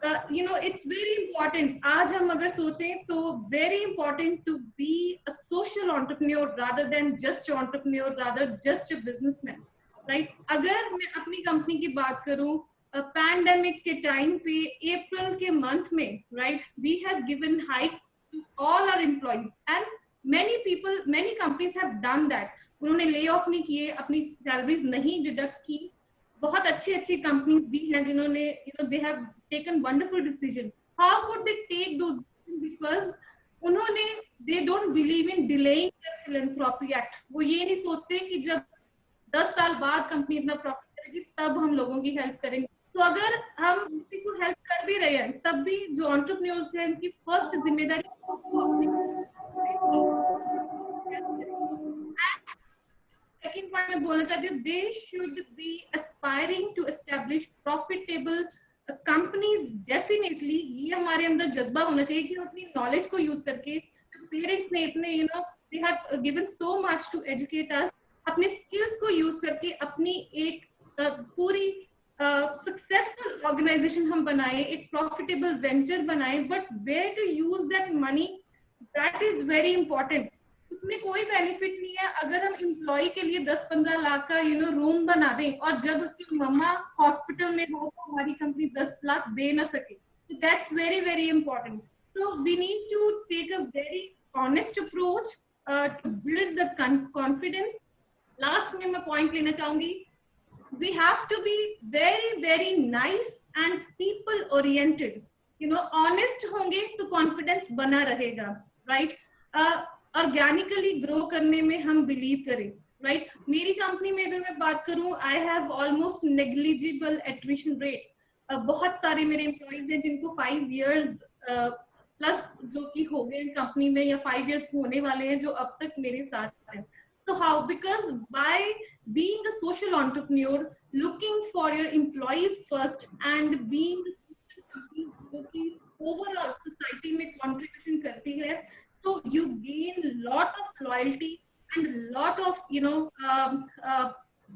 It's very important. आज हम अगर सोचें तो very important to be a social entrepreneur rather than just an entrepreneur, rather just a businessman, right? अगर मैं अपनी कंपनी की बात करूं, पैंडेमिक के टाइम पे अप्रैल के मंथ में, right, we have given hike to all our employees and many companies have done that. उन्होंने ले ऑफ नहीं किए, अपनी सैलरीज नहीं डिडक्ट की. बहुत अच्छी कंपनीज भी हैं जिन्होंने they have taken wonderful decision. How could they take those decisions? Because उन्होंने they don't believe in delaying their philanthropy act. वो ये नहीं सोचते कि जब 10 साल बाद कंपनी इतना प्रॉफिट करेगी तब हम लोगों की हेल्प करेंगे. तो अगर हम किसी को हेल्प कर भी रहे हैं, तब भी जो एंटरप्रेन्योर्स हैं उनकी फर्स्ट जिम्मेदारी सेकंड पॉइंट मैं बोलना चाहती हूँ, they should be aspiring to establish profitable companies. Definitely ये हमारे अंदर जज्बा होना चाहिए कि हम अपनी नॉलेज को यूज करके, पेरेंट्स ने इतने they have given so much to educate us, अपने स्किल्स को यूज करके अपनी एक पूरी सक्सेसफुल ऑर्गेनाइजेशन हम बनाए, एक प्रॉफिटेबल वेंचर बनाए. But where to use that money, that is very important. उसमें कोई बेनिफिट नहीं है अगर हम एम्प्लॉय के लिए 10-15 लाख का रूम बना दें और जब उसकी मम्मा हॉस्पिटल में हो तो हमारी कंपनी 10 लाख दे ना सके. That's very very important. So we need to take a very honest approach to build the confidence. Last में मैं point लेना चाहूंगी. We have to be very very nice and people oriented. Honest होंगे तो confidence बना रहेगा, right? Organically grow करने में हम believe करें, right? मेरी कंपनी में अगर मैं बात करूं, I have almost negligible attrition rate. बहुत सारे मेरे एम्प्लॉइज हैं जिनको 5 years प्लस जो कि हो गए कंपनी में, या 5 years होने वाले हैं जो अब तक मेरे साथ हैं. So how? Because by being a social entrepreneur, looking for your employees first, and being the social company जो कि overall society में contribution करती है, so you gain lot of loyalty and lot of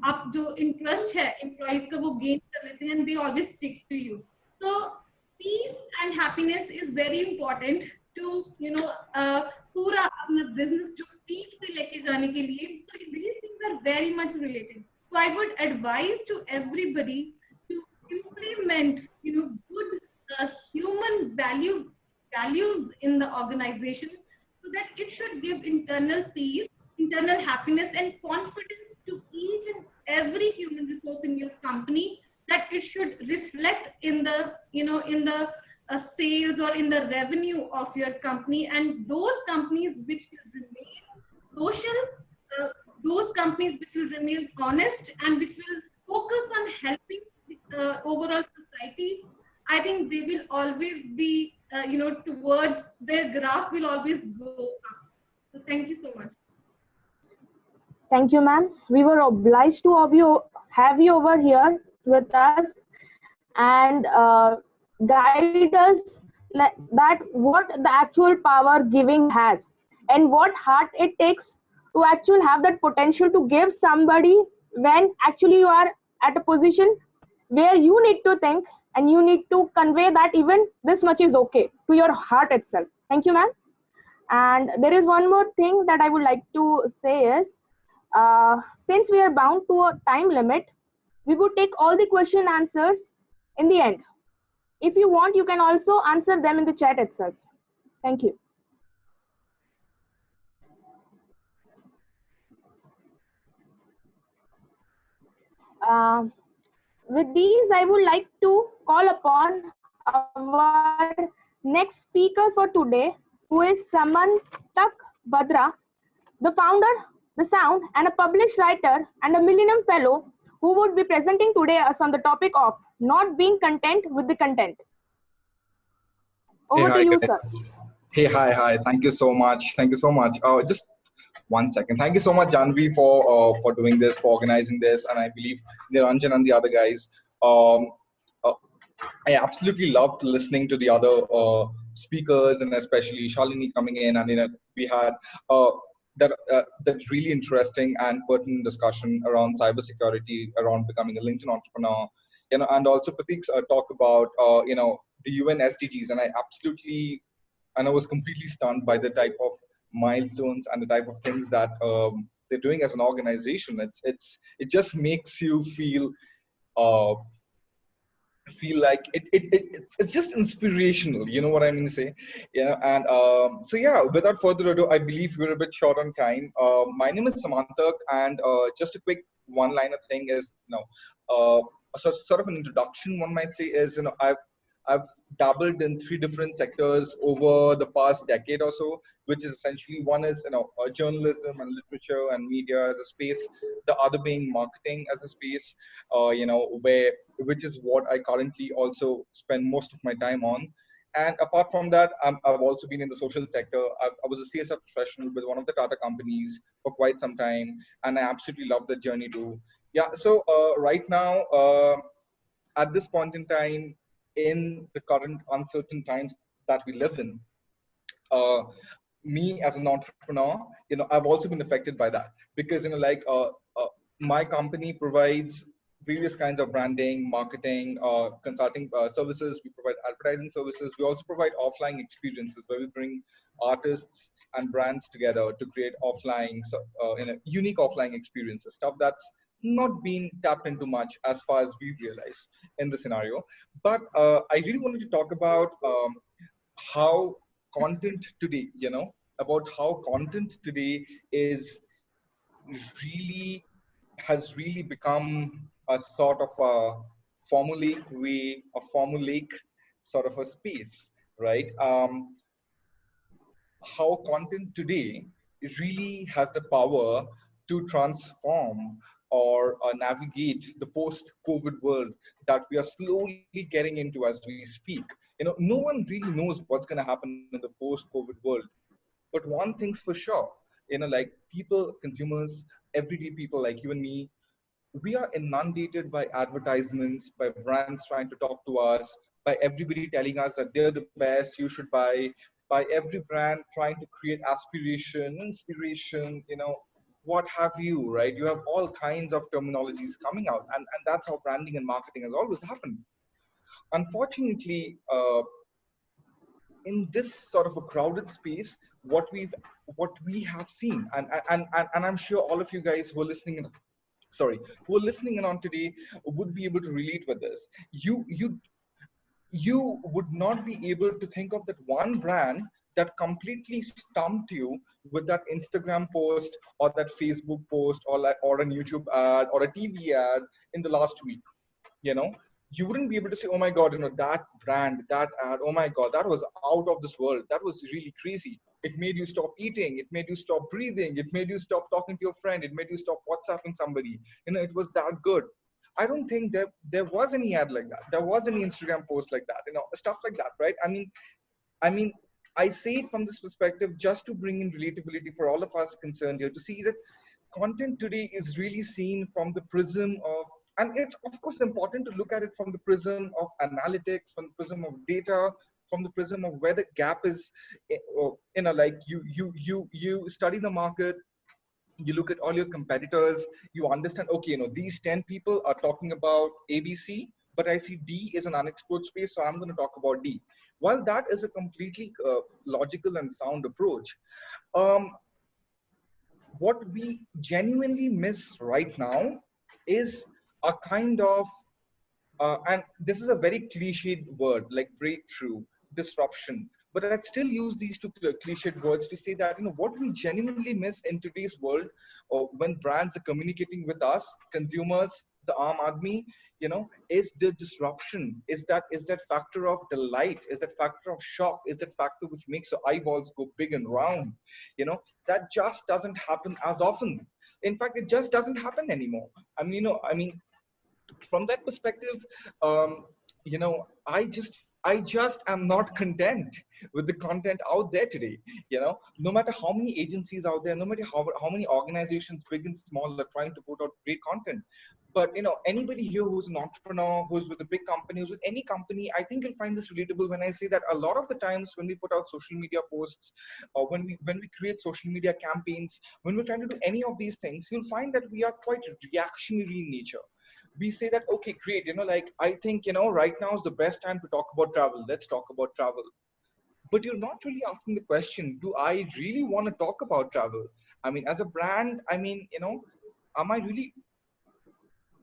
आप जो इंटरेस्ट है employees का वो गेन कर लेते हैं, and they always stick to you. तो peace and happiness is very important to पूरा अपना बिजनेस जो पीक पे लेके जाने के लिए. तो these things are very much related. So I would advise to everybody to implement good human values in the organization, so that it should give internal peace, internal happiness and confidence to each and every human resource in your company, that it should reflect in the in the sales or in the revenue of your company. And those companies which will remain social, those companies which will remain honest and which will focus on helping the overall society, I think they will always be towards, their graph will always go up. So thank you so much. Thank you, ma'am. We were obliged to have you over here with us and guide us that what the actual power giving has, and what heart it takes to actually have that potential to give somebody when actually you are at a position where you need to think and you need to convey that even this much is okay to your heart itself. Thank you, ma'am. And there is one more thing that I would like to say is, since we are bound to a time limit, we would take all the question answers in the end. If you want, you can also answer them in the chat itself. Thank you. With these, I would like to call upon our next speaker for today, who is Samantak Badra, the founder, the sound, and a published writer and a Millennium Fellow, who would be presenting today us on the topic of not being content with the content. Over to you, sir. Hey, hi. Thank you so much. Just 1 second. Thank you so much, Janvi, for doing this, for organizing this, and I believe Niranjan and the other guys. Uh, I absolutely loved listening to the other speakers, and especially Shalini coming in, and we had that really interesting and pertinent discussion around cybersecurity, around becoming a LinkedIn entrepreneur, and also Pratik's talk about the UN SDGs, and I was completely stunned by the type of milestones and the type of things that they're doing as an organization. It just makes you feel like it's just inspirational, you know what I mean to say. And so yeah, without further ado, I believe we're a bit short on time. My name is Samantak, and just a quick one-liner thing is, sort of an introduction, one might say, is I've dabbled in 3 different sectors over the past decade or so, which is essentially, one is journalism and literature and media as a space, the other being marketing as a space, which is what I currently also spend most of my time on. And apart from that, I've also been in the social sector. I was a CSR professional with one of the Tata companies for quite some time, and I absolutely love the journey too. Yeah, so right now, at this point in time, in the current uncertain times that we live in, me as an entrepreneur, I've also been affected by that, because my company provides various kinds of branding, marketing, consulting services. We provide advertising services. We also provide offline experiences where we bring artists and brands together to create unique offline experiences, stuff that's not being tapped into much as far as we've realized in the scenario. But I really wanted to talk about how content today, about how content today is really has really become a sort of a formulaic way, a formulaic sort of a space, right? How content today it really has the power to transform or navigate the post-COVID world that we are slowly getting into as we speak. No one really knows what's going to happen in the post-COVID world. But one thing's for sure, like people, consumers, everyday people like you and me, we are inundated by advertisements, by brands trying to talk to us, by everybody telling us that they're the best, you should buy, by every brand trying to create aspiration, inspiration, what have you, right? You have all kinds of terminologies coming out, and that's how branding and marketing has always happened. Unfortunately, in this sort of a crowded space, what we have seen, and I'm sure all of you guys who are listening in, sorry, who are listening in on today would be able to relate with this. You would not be able to think of that one brand that completely stumped you with that Instagram post or that Facebook post or a YouTube ad or a TV ad in the last week. you know you wouldn't be able to say, oh my god, that brand, that ad, oh my god, that was out of this world, that was really crazy. It made you stop eating, it made you stop breathing, it made you stop talking to your friend, it made you stop WhatsApping somebody. It was that good. I don't think there was any ad like that, there was any Instagram post like that, stuff like that, right? I mean, I say it from this perspective just to bring in relatability for all of us concerned here, to see that content today is really seen from the prism of, and it's of course important to look at it from the prism of analytics, from the prism of data, from the prism of where the gap is. Like you study the market, you look at all your competitors, you understand, okay, these 10 people are talking about ABC, but I see D is an unexplored space, so I'm going to talk about D. While that is a completely logical and sound approach, um, what we genuinely miss right now is a kind of and this is a very cliched word like breakthrough, disruption, but I'd still use these two cliched words to say that what we genuinely miss in today's world, or when brands are communicating with us consumers, the arm admi, is the disruption, is that factor of delight, is that factor of shock, is that factor which makes your eyeballs go big and round. That just doesn't happen as often. In fact, it just doesn't happen anymore. I mean, from that perspective, um, I just am not content with the content out there today. No matter how many agencies out there, no matter how many organizations, big and small, are trying to put out great content. But anybody here who's an entrepreneur, who's with a big company, who's with any company, I think you'll find this relatable when I say that a lot of the times when we put out social media posts, or when we create social media campaigns, when we're trying to do any of these things, you'll find that we are quite reactionary in nature. We say that, okay, great, like, I think right now is the best time to talk about travel, let's talk about travel. But you're not really asking the question, do I really want to talk about travel? I mean, as a brand, am i really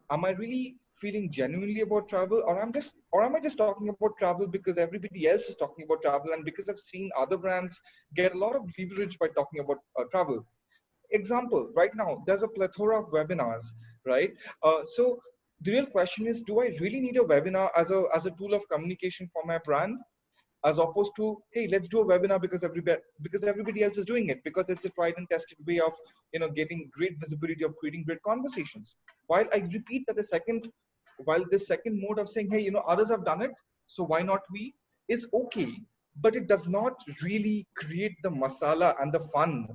am I really feeling genuinely about travel, or am I just talking about travel because everybody else is talking about travel, and because I've seen other brands get a lot of leverage by talking about travel? Example, right now there's a plethora of webinars, right? So the real question is, do I really need a webinar as a tool of communication for my brand, as opposed to, hey, let's do a webinar because everybody else is doing it, because it's a tried and tested way of getting great visibility, of creating great conversations? While I repeat that this second mode of saying, hey, others have done it, so why not we, is okay, but it does not really create the masala and the fun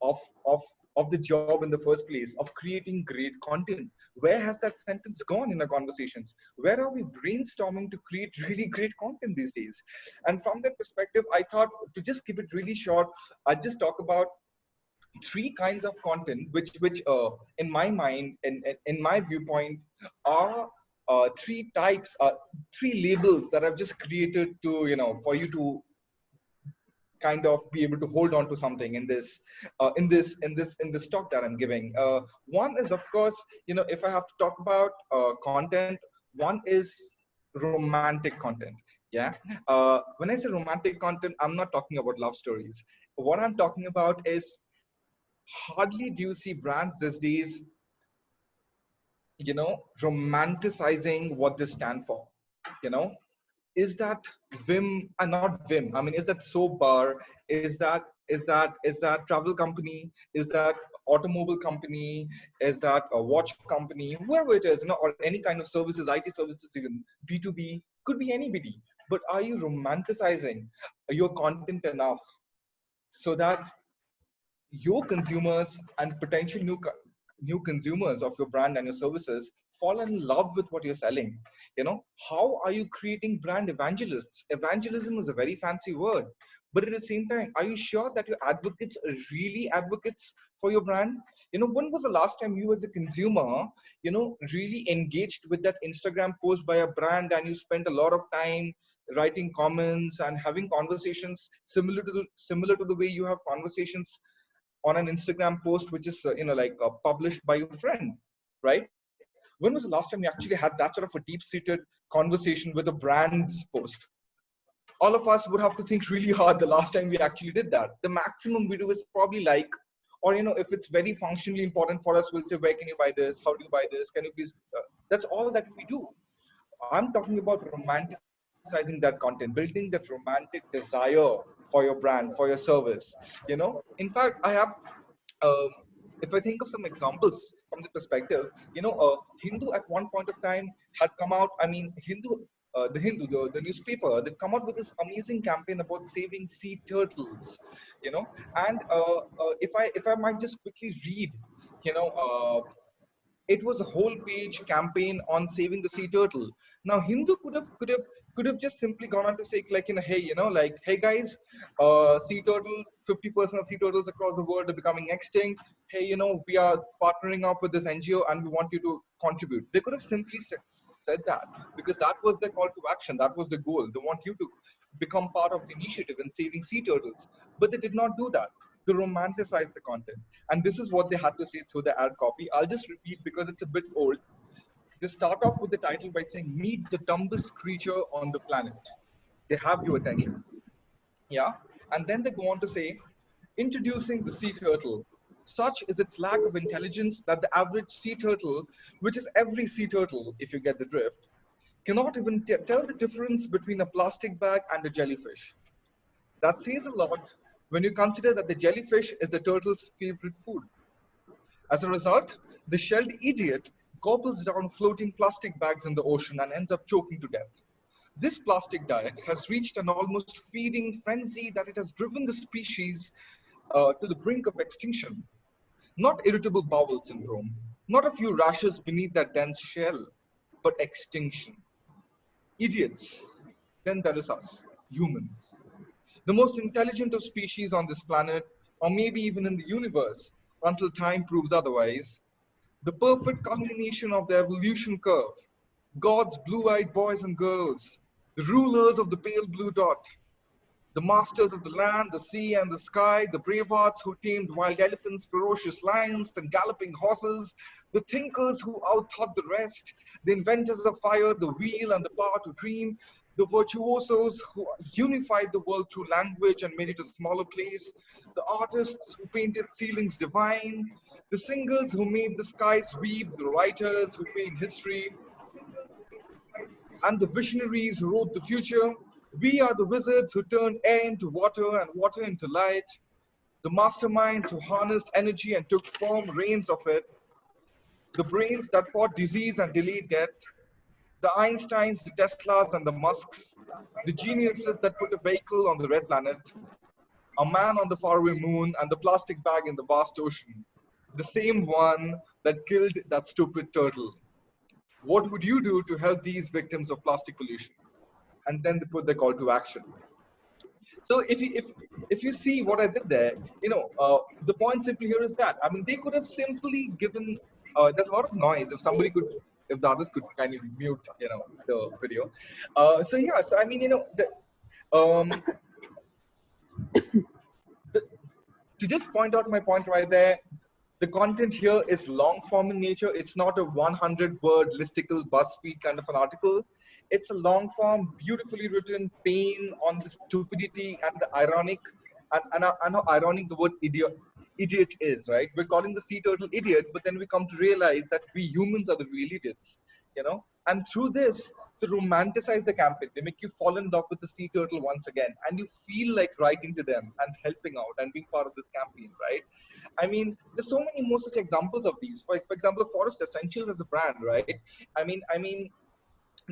of of of the job in the first place, of creating great content. Where has that sentence gone in our conversations? Where are we brainstorming to create really great content these days? And from that perspective, I thought to just keep it really short, I'd just talk about three kinds of content which in my mind and in my viewpoint are three types, three labels that I've just created to for you to kind of be able to hold on to something in this talk that I'm giving. One is, of course, if I have to talk about content, one is romantic content. Yeah. When I say romantic content, I'm not talking about love stories. What I'm talking about is hardly do you see brands these days, romanticizing what they stand for. You know, is that Vim and not Vim? I mean, is that soap bar? Is that travel company? Is that automobile company? Is that a watch company? Whoever it is, or any kind of services, IT services, even B2B, could be anybody. But are you romanticizing your content enough so that your consumers and potential new consumers of your brand and your services fall in love with what you're selling? How are you creating brand evangelists? Evangelism is a very fancy word, but at the same time, are you sure that your advocates are really advocates for your brand? When was the last time you as a consumer really engaged with that Instagram post by a brand, and you spent a lot of time writing comments and having conversations similar to the way you have conversations on an Instagram post, which is published by your friend, right? When was the last time you actually had that sort of a deep-seated conversation with a brand's post? All of us would have to think really hard the last time we actually did that. The maximum we do is probably like, or if it's very functionally important for us, we'll say, where can you buy this? How do you buy this? Can you please? That's all that we do. I'm talking about romanticizing that content, building that romantic desire for your brand, for your service. In fact, I have um, if I think of some examples from the perspective, Hindu at one point of time had come out. I mean, the Hindu, the newspaper, they'd come out with this amazing campaign about saving sea turtles. And if I might just quickly read, you know, it was a whole page campaign on saving the sea turtle. Now Hindu could have just simply gone on to say, like, hey, like, hey guys, sea turtle, 50% of sea turtles across the world are becoming extinct. Hey, we are partnering up with this NGO and we want you to contribute. They could have simply said that, because that was their call to action. That was the goal. They want you to become part of the initiative in saving sea turtles. But they did not do that. They romanticized the content. And this is what they had to say through the ad copy. I'll just repeat because it's a bit old. They start off with the title by saying, "Meet the dumbest creature on the planet." They have your attention. Yeah. And then they go on to say, "Introducing the sea turtle. Such is its lack of intelligence that the average sea turtle, which is every sea turtle, if you get the drift, cannot even tell the difference between a plastic bag and a jellyfish." That says a lot when you consider that the jellyfish is the turtle's favorite food. As a result, the shelled idiot gobbles down floating plastic bags in the ocean and ends up choking to death. This plastic diet has reached an almost feeding frenzy that it has driven the species to the brink of extinction. Not irritable bowel syndrome, not a few rashes beneath that dense shell, but extinction. Idiots. Then there is us, humans. The most intelligent of species on this planet, or maybe even in the universe, until time proves otherwise. The perfect culmination of the evolution curve. God's blue-eyed boys and girls, the rulers of the pale blue dot, the masters of the land, the sea, and the sky, the bravehearts who tamed wild elephants, ferocious lions, and galloping horses, the thinkers who outthought the rest, the inventors of fire, the wheel, and the power to dream, the virtuosos who unified the world through language and made it a smaller place, the artists who painted ceilings divine, the singers who made the skies weep, the writers who paint history, and the visionaries who wrote the future. We are the wizards who turned air into water and water into light, the masterminds who harnessed energy and took firm reins of it, the brains that fought disease and delayed death, the Einsteins, the Teslas, and the Musks, the geniuses that put a vehicle on the red planet, a man on the faraway moon, and the plastic bag in the vast ocean, the same one that killed that stupid turtle. What would you do to help these victims of plastic pollution? And then they put the call to action. So if you see what I did there, the point simply here is that, I mean, they could have simply given. There's a lot of noise. If the others could kind of mute, the video. So yeah, so I mean, um, the, to just point out my point right there, the content here is long form in nature. It's not a 100-word listicle BuzzFeed kind of an article. It's a long form, beautifully written pain on the stupidity and the ironic, and I know ironic the word idiot is, right? We're calling the sea turtle idiot, but then we come to realize that we humans are the real idiots, you know? And through this, to romanticize the campaign, they make you fall in love with the sea turtle once again, and you feel like writing to them and helping out and being part of this campaign, right? I mean, there's so many more such examples of these. For example, Forest Essentials as a brand, right? I mean,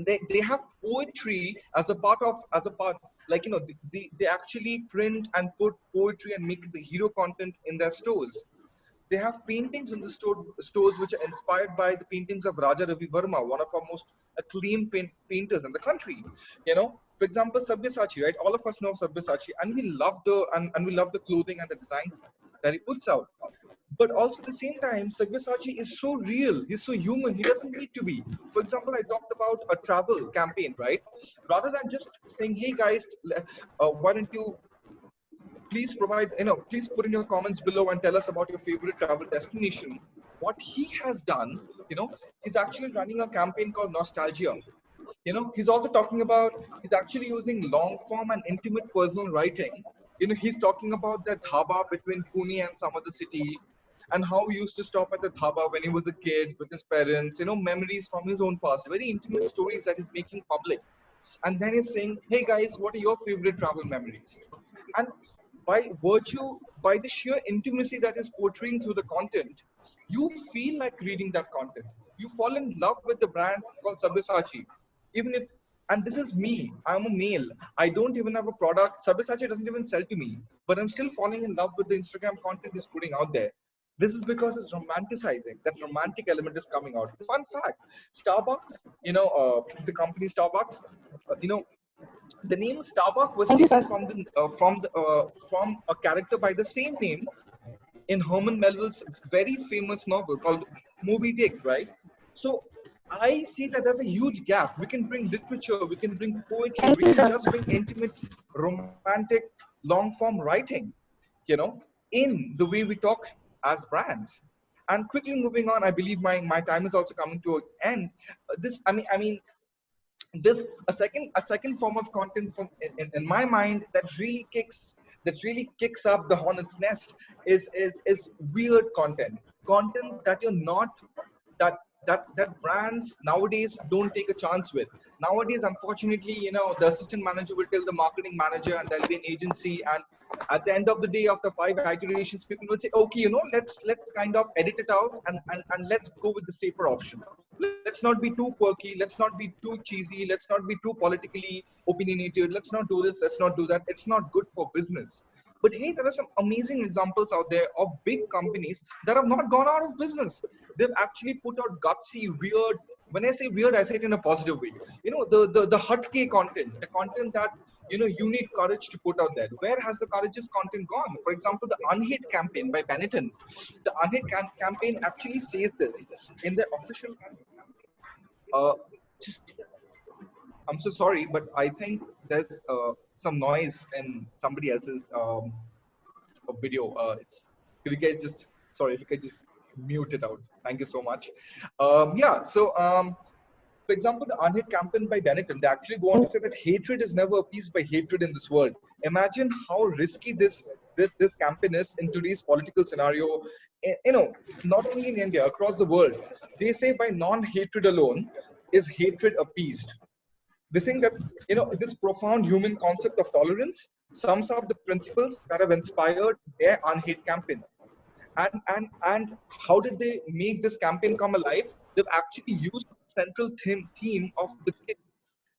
they have poetry as a part of, like, you know, they actually print and put poetry and make the hero content in their stores. They have paintings in the stores which are inspired by the paintings of Raja Ravi Verma, one of our most acclaimed painters in the country. You know, for example, Sabyasachi, right? All of us know Sabyasachi, and we love and we love the clothing and the designs that he puts out. But also at the same time, Sabyasachi is so real. He's so human. He doesn't need to be. For example, I talked about a travel campaign, right? Rather than just saying, "Hey guys, why don't you please provide, you know, please put in your comments below and tell us about your favorite travel destination." What he has done, you know, he's actually running a campaign called Nostalgia. You know, he's also talking about, he's actually using long form and intimate personal writing. You know, he's talking about that dhaba between Pune and some other city, and how he used to stop at the dhaba when he was a kid with his parents, you know, memories from his own past, very intimate stories that he's making public. And then he's saying, "Hey guys, what are your favorite travel memories?" And by the sheer intimacy that is portraying through the content, you feel like reading that content. You fall in love with the brand called Sabyasachi. Even if, and this is me, I'm a male. I don't even have a product. Sabyasachi doesn't even sell to me, but I'm still falling in love with the Instagram content he's putting out there. This is because it's romanticizing. That romantic element is coming out. Fun fact: Starbucks, the company Starbucks, you know, the name Starbuck was taken from a character by the same name in Herman Melville's very famous novel called Moby Dick, right? So I see that as a huge gap. We can bring literature, we can bring poetry, we can just bring intimate, romantic, long form writing, you know, in the way we talk as brands. And quickly moving on, I believe my time is also coming to an end. This, this a second form of content from in my mind that really kicks up the hornet's nest is weird content that you're not that brands nowadays don't take a chance with. Nowadays, unfortunately, you know, the assistant manager will tell the marketing manager, and there'll be an agency, and at the end of the day, after 5 iterations, people will say, "Okay, you know, let's kind of edit it out, and let's go with the safer option. Let's not be too quirky, let's not be too cheesy, let's not be too politically opinionated, let's not do this, let's not do that. It's not good for business." But hey, there are some amazing examples out there of big companies that have not gone out of business. They've actually put out gutsy, weird. When I say weird, I say it in a positive way. You know, the hutke content, the content that, you know, you need courage to put out there. Where has the courageous content gone? For example, the Unhate campaign by Benetton. The Unhate campaign actually says this in their official. Uh, just I'm so sorry, but I think there's some noise in somebody else's video. Could you guys just, sorry, if you could just mute it out. Thank you so much. Yeah, so for example, the Unhate campaign by Benetton, they actually go on to say that hatred is never appeased by hatred in this world. Imagine how risky this campaign is in today's political scenario. You know, not only in India, across the world. They say by non-hatred alone is hatred appeased. They think that, you know, this profound human concept of tolerance sums up the principles that have inspired their Unhate campaign. And how did they make this campaign come alive? They've actually used the central theme of the kiss,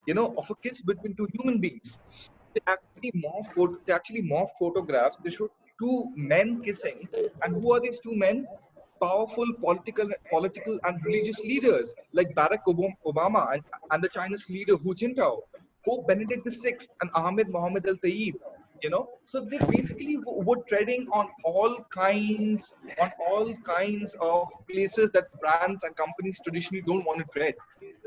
you know, of a kiss between two human beings. They actually morph photographs. They showed two men kissing, and who are these two men? Powerful political and religious leaders like Barack Obama and the Chinese leader Hu Jintao, Pope Benedict XVI, and Ahmed Mohammed Al Tayyib. You know, so they basically were treading on all kinds of places that brands and companies traditionally don't want to tread.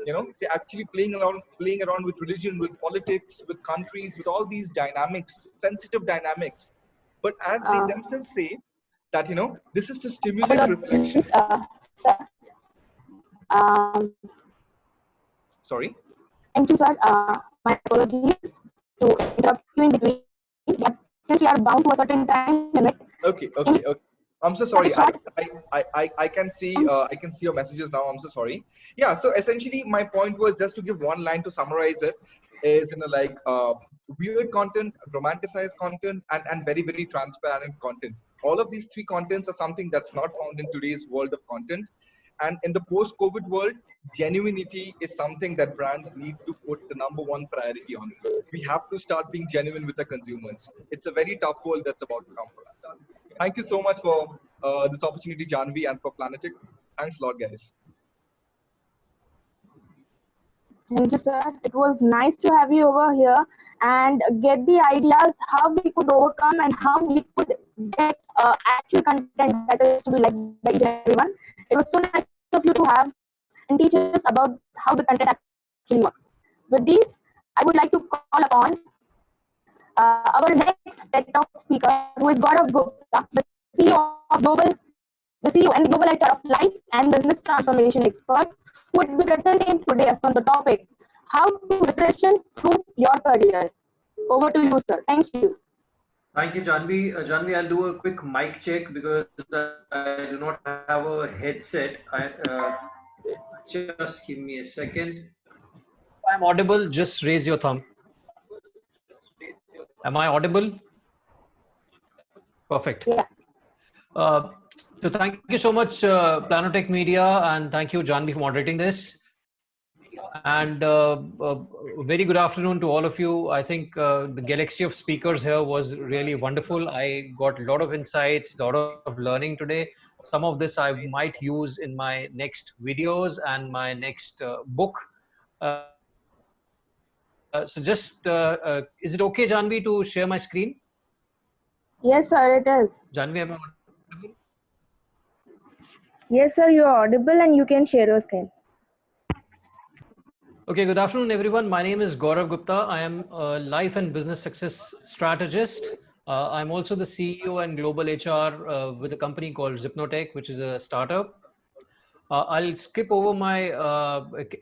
You know, they're actually playing around with religion, with politics, with countries, with all these dynamics, sensitive dynamics. But as they themselves say, that, you know, this is to stimulate reflection. Sorry. Thank you, sir. My apologies to interrupt you in between, but since we are bound to a certain time limit, Okay, can we okay, okay. I'm so have a sorry. short? I can see your messages now. I'm so sorry. Yeah. So essentially, my point was just to give one line to summarize it is like weird content, romanticized content, and very transparent content. All of these three contents are something that's not found in today's world of content. And in the post-COVID world, genuinity is something that brands need to put the number one priority on. We have to start being genuine with the consumers. It's a very tough world that's about to come for us. Thank you so much for this opportunity, Janvi, and for Planotech. Thanks a lot, guys. Thank you, sir. It was nice to have you over here and get the ideas how we could overcome and how we could get actual content that is to be liked by each and everyone. It was so nice of you to have and teach us about how the content actually works. With these, I would like to call upon our next TED Talk speaker, who is Gaurav Gupta, the CEO of the CEO and Global HR of Life and Business Transformation Expert, who would be presenting today on the topic how to recession-proof your career. Over to you, sir. Thank you. Thank you, Janvi. Janvi, I'll do a quick mic check because I do not have a headset. Just give me a second. If I'm audible, just raise your thumb. Am I audible? Perfect. Yeah. So thank you so much, Planotech Media, and thank you, Janvi, for moderating this. And very good afternoon to all of you. I think the galaxy of speakers here was really wonderful. I got a lot of insights, a lot of learning today. Some of this I might use in my next videos and my next book. Is it okay, Janvi, to share my screen? Yes, sir, it is. Janvi, am I audible? Yes, sir, you are audible and you can share your screen. Okay, good afternoon, everyone. My name is Gaurav Gupta. I am a life and business success strategist. I'm also the CEO and global HR with a company called Zipnotech, which is a startup. I'll skip over my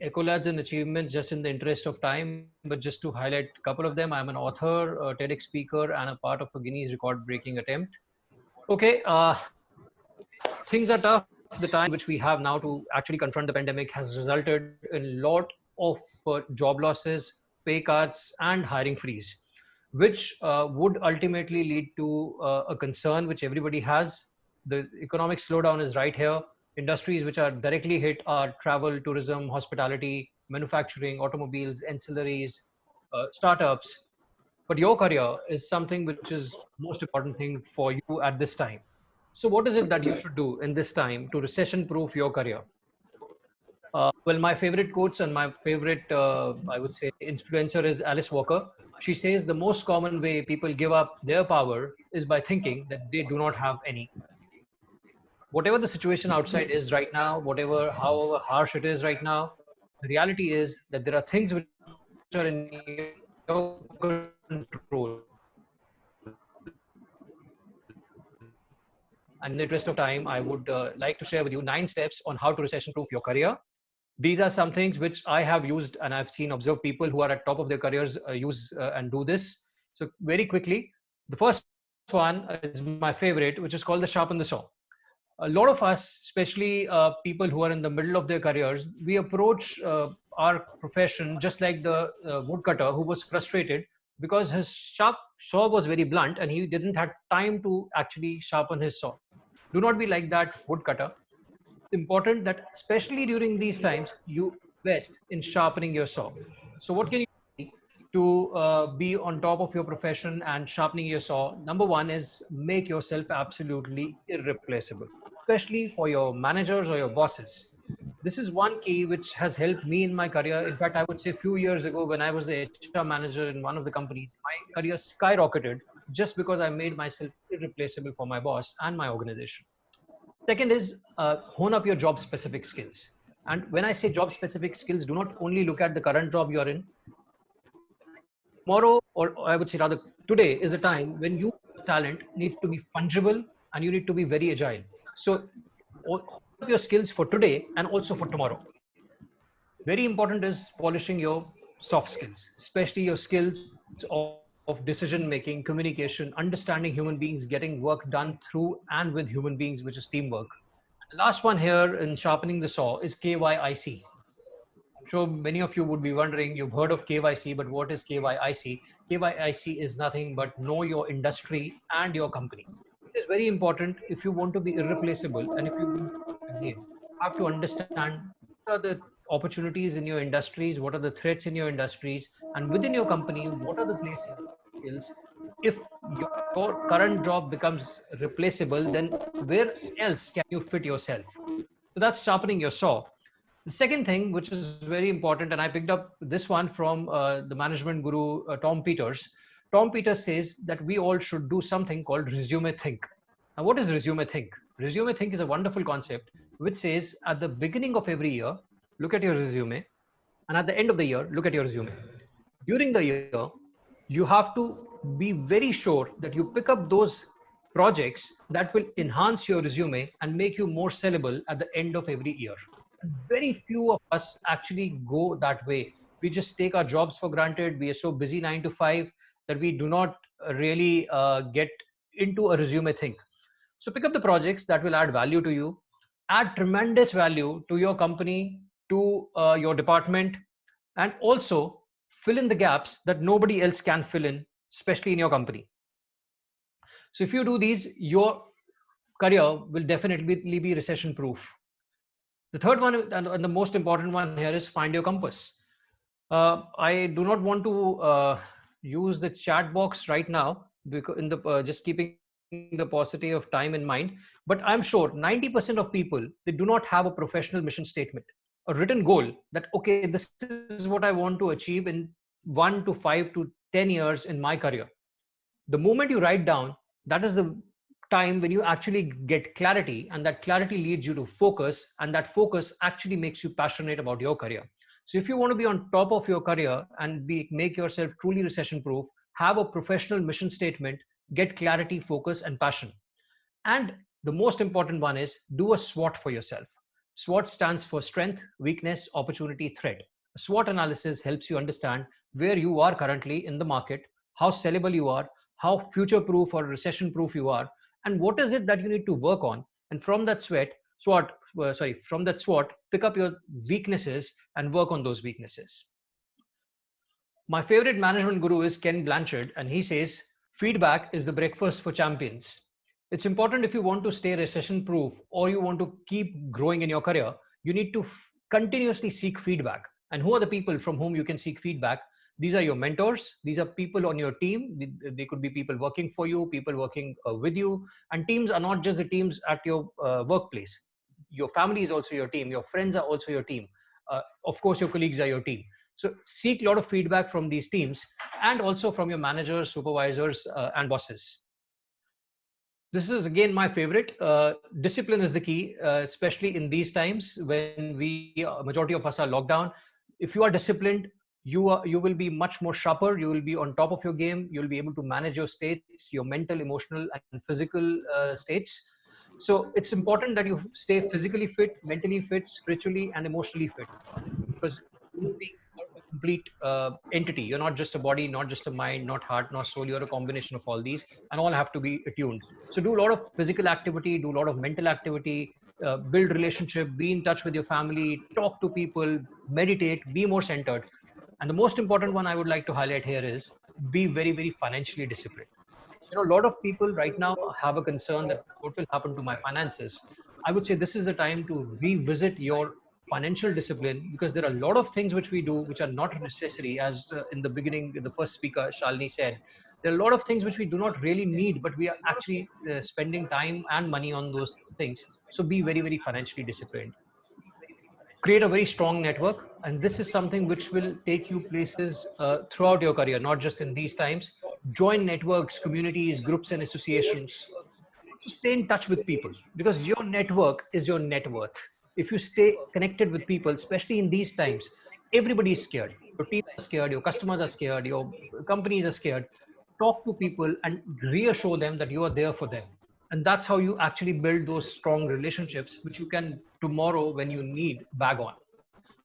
accolades and achievements just in the interest of time, but just to highlight a couple of them. I'm an author, a TEDx speaker, and a part of a Guinness record-breaking attempt. Okay, things are tough. The time which we have now to actually confront the pandemic has resulted in a lot of job losses, pay cuts, and hiring freeze, which would ultimately lead to a concern which everybody has. The economic slowdown is right here. Industries which are directly hit are travel, tourism, hospitality, manufacturing, automobiles, ancillaries, startups. But your career is something which is most important thing for you at this time. So what is it that you should do in this time to recession proof your career? Well, my favorite quotes and my favorite, I would say, influencer is Alice Walker. She says the most common way people give up their power is by thinking that they do not have any. Whatever the situation outside is right now, whatever, however harsh it is right now, the reality is that there are things which are in your control. And in the interest of time, I would like to share with you 9 steps on how to recession proof your career. These are some things which I have used and I've seen observed people who are at top of their careers use and do this. So very quickly, the first one is my favorite, which is called the sharpen the saw. A lot of us, especially people who are in the middle of their careers, we approach our profession just like the woodcutter who was frustrated because his sharp saw was very blunt and he didn't have time to actually sharpen his saw. Do not be like that woodcutter. It's important that especially during these times you invest in sharpening your saw. So what can you do to be on top of your profession and sharpening your saw? Number one is make yourself absolutely irreplaceable, especially for your managers or your bosses. This is one key which has helped me in my career. In fact, I would say a few years ago when I was the HR manager in one of the companies, my career skyrocketed just because I made myself irreplaceable for my boss and my organization. Second is hone up your job specific skills. And when I say job specific skills, do not only look at the current job you're in. Tomorrow, or I would say rather today, is a time when you as talent need to be fungible and you need to be very agile. So hone up your skills for today and also for tomorrow. Very important is polishing your soft skills, especially your skills of decision making, communication, understanding human beings, getting work done through and with human beings, which is teamwork. The last one here in sharpening the saw is KYIC. I'm sure many of you would be wondering, you've heard of KYC, but what is KYIC? KYIC is nothing but know your industry and your company. It is very important if you want to be irreplaceable and if you want to win the game. You have to understand what are the opportunities in your industries, what are the threats in your industries, and within your company, what are the places, skills. If your current job becomes replaceable, then where else can you fit yourself? So that's sharpening your saw. The second thing, which is very important, and I picked up this one from the management guru Tom Peters. Tom Peters says that we all should do something called resume think. Now, what is resume think? Resume think is a wonderful concept which says at the beginning of every year, look at your resume, and at the end of the year, look at your resume. During the year, you have to be very sure that you pick up those projects that will enhance your resume and make you more sellable at the end of every year. And very few of us actually go that way. We just take our jobs for granted. We are so busy 9 to 5 that we do not really get into a resume thing. So pick up the projects that will add value to you, add tremendous value to your company, to your department, and also fill in the gaps that nobody else can fill in, especially in your company. So if you do these, your career will definitely be recession proof. The third one and the most important one here is find your compass. I do not want to use the chat box right now because in the just keeping the paucity of time in mind. But I'm sure 90% of people, they do not have a professional mission statement, a written goal that okay, this is what I want to achieve in 1 to 5 to 10 years in my career. The moment you write down, that is the time when you actually get clarity, and that clarity leads you to focus, and that focus actually makes you passionate about your career. So if you want to be on top of your career and make yourself truly recession proof, have a professional mission statement, get clarity, focus, and passion. And the most important one is do a SWOT for yourself. SWOT stands for strength, weakness, opportunity, threat. A SWOT analysis helps you understand where you are currently in the market, how sellable you are, how future proof or recession proof you are, and what is it that you need to work on. And from that from that SWOT, pick up your weaknesses and work on those weaknesses. My favorite management guru is Ken Blanchard, and he says, feedback is the breakfast for champions. It's important if you want to stay recession proof or you want to keep growing in your career, you need to continuously seek feedback. And who are the people from whom you can seek feedback? These are your mentors. These are people on your team. They could be people working for you, people working with you. And teams are not just the teams at your workplace. Your family is also your team. Your friends are also your team. Of course, your colleagues are your team. So seek a lot of feedback from these teams and also from your managers, supervisors, and bosses. This is again my favorite. Discipline is the key, especially in these times when majority of us are locked down. If you are disciplined, you will be much more sharper. You will be on top of your game. You'll be able to manage your states, your mental, emotional, and physical states. So it's important that you stay physically fit, mentally fit, spiritually, and emotionally fit, because human beings are a complete entity. You're not just a body, not just a mind, not heart, not soul. You're a combination of all these, and all have to be attuned. So do a lot of physical activity, do a lot of mental activity, build relationship, be in touch with your family, talk to people, meditate, be more centered. And the most important one I would like to highlight here is be very, very financially disciplined. A lot of people right now have a concern that what will happen to my finances. I would say this is the time to revisit your financial discipline, because there are a lot of things which we do which are not necessary, as in the beginning the first speaker Shalini said. There are a lot of things which we do not really need, but we are actually spending time and money on those things. So be very, very financially disciplined. Create a very strong network, and this is something which will take you places throughout your career, not just in these times. Join networks, communities, groups, and associations. Also stay in touch with people, because your network is your net worth. If you stay connected with people, especially in these times, everybody is scared. Your teams are scared, your customers are scared, your companies are scared. Talk to people and reassure them that you are there for them. And that's how you actually build those strong relationships which you can tomorrow when you need bag on.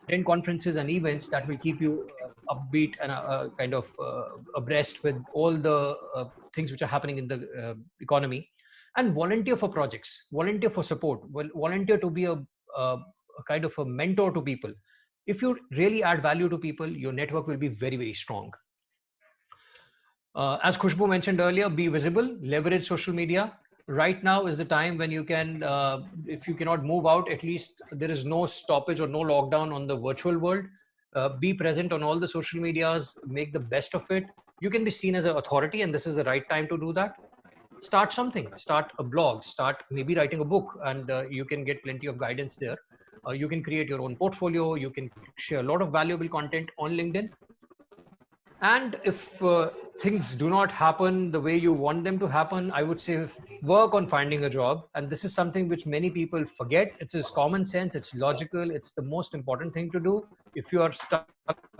Attend conferences and events that will keep you upbeat and kind of abreast with all the things which are happening in the economy, and volunteer for projects, volunteer for support, volunteer to be a kind of a mentor to people. If you really add value to people, your network will be very, very strong. As Khushbu mentioned earlier, be visible, leverage social media. Right now is the time when you can, if you cannot move out, at least there is no stoppage or no lockdown on the virtual world. Be present on all the social medias, make the best of it. You can be seen as an authority, and this is the right time to do that. Start something, start a blog, start maybe writing a book, and you can get plenty of guidance there. You can create your own portfolio, you can share a lot of valuable content on LinkedIn. And if things do not happen the way you want them to happen, I would say work on finding a job. And this is something which many people forget. It is common sense, it's logical, it's the most important thing to do. If you are stuck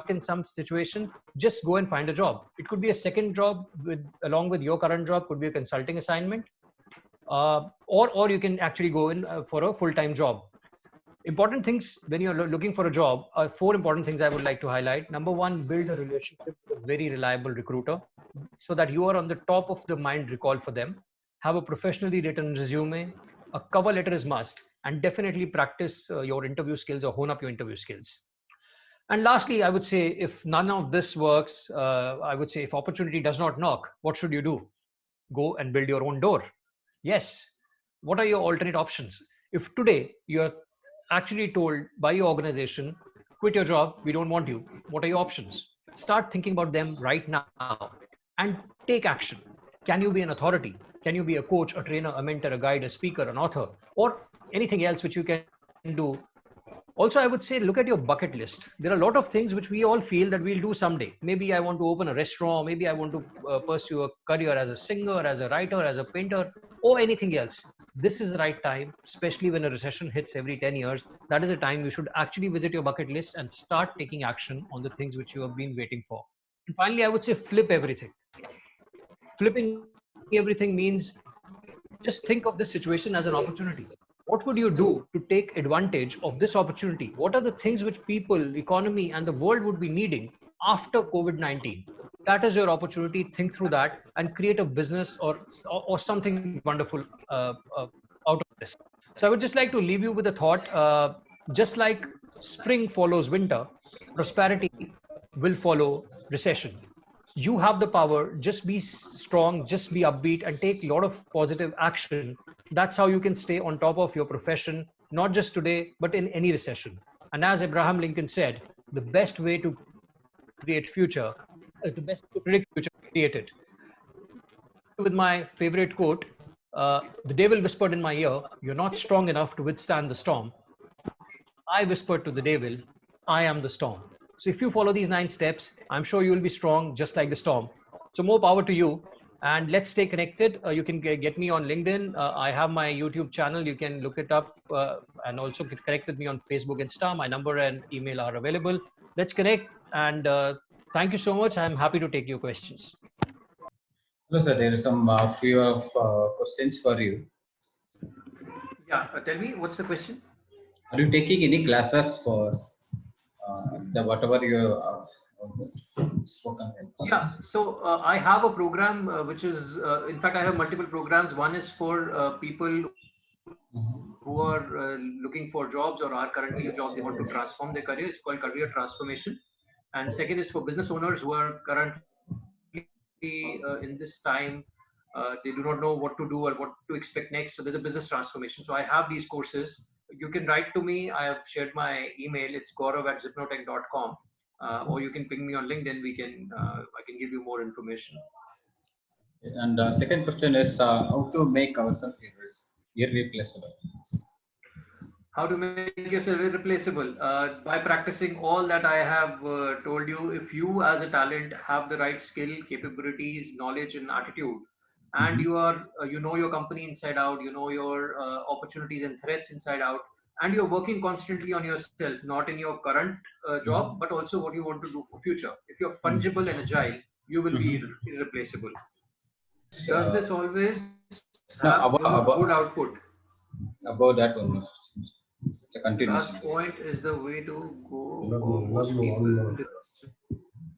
in some situation, just go and find a job. It could be a second job along with your current job, could be a consulting assignment, or you can actually go in for a full-time job. Important things when you're looking for a job are 4 important things I would like to highlight. Number 1, build a relationship with a very reliable recruiter so that you are on the top of the mind recall for them. Have a professionally written resume. A cover letter is must, and definitely practice your interview skills or hone up your interview skills. And lastly, I would say if none of this works, I would say if opportunity does not knock, what should you do? Go and build your own door. Yes. What are your alternate options? If today you're actually told by your organization, quit your job, we don't want you, what are your options? Start thinking about them right now and take action. Can you be an authority? Can you be a coach, a trainer, a mentor, a guide, a speaker, an author, or anything else which you can do? Also, I would say look at your bucket list. There are a lot of things which we all feel that we'll do someday. Maybe I want to open a restaurant, maybe I want to pursue a career as a singer, as a writer, as a painter, or anything else. This is the right time, especially when a recession hits every 10 years. That is the time you should actually visit your bucket list and start taking action on the things which you have been waiting for. And finally, I would say flip everything. Flipping everything means just think of this situation as an opportunity. What would you do to take advantage of this opportunity? What are the things which people, economy, and the world would be needing after COVID-19? That is your opportunity. Think through that and create a business or something wonderful out of this. So I would just like to leave you with a thought. Just like spring follows winter, prosperity will follow recession. You have the power. Just be strong, just be upbeat, and take a lot of positive action. That's how you can stay on top of your profession, not just today, but in any recession. And as Abraham Lincoln said, the best way to create future, the best to predict future, create it. With my favorite quote, the devil whispered in my ear, "You're not strong enough to withstand the storm." I whispered to the devil, "I am the storm." So if you follow these 9 steps, I'm sure you will be strong just like the storm. So more power to you. And let's stay connected. You can get me on LinkedIn. I have my YouTube channel. You can look it up and also get connect with me on Facebook, Insta. My number and email are available. Let's connect. And thank you so much. I'm happy to take your questions. Hello, sir. There is some few of questions for you. Yeah, tell me, what's the question? Are you taking any classes for the whatever you spoken? Yeah, so I have a program which is, in fact, I have multiple programs. One is for people who are looking for jobs or are currently in a job, they want to transform their career. It's called Career Transformation. And second is for business owners who are currently in this time, they do not know what to do or what to expect next. So there's a business transformation. So I have these courses. You can write to me. I have shared my email. It's gaurav@zipnotech.com. Or you can ping me on LinkedIn. I can give you more information. And second question is how to make ourselves irreplaceable. How to make yourself irreplaceable? By practicing all that I have told you. If you as a talent have the right skill, capabilities, knowledge, and attitude, and you are, you know your company inside out, you know your opportunities and threats inside out, and you're working constantly on yourself, not in your current job, but also what you want to do for future. If you're fungible and agile, you will be irreplaceable. Does this always have good output? About that one, it's a continuation. Last point is the way to go for most people.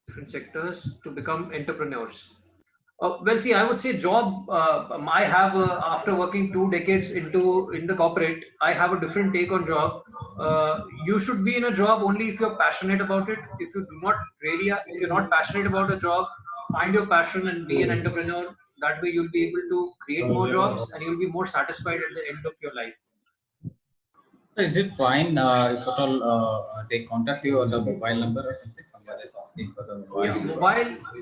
different sectors to become entrepreneurs? Well, see, I would say job. I have after working 2 decades in the corporate, I have a different take on job. You should be in a job only if you're passionate about it. If you do not really, if you're not passionate about a job, find your passion and be an entrepreneur. That way, you'll be able to create more jobs and you'll be more satisfied at the end of your life. So is it fine if at all they contact you on the mobile number or something? Somebody is asking for the mobile Yeah, number.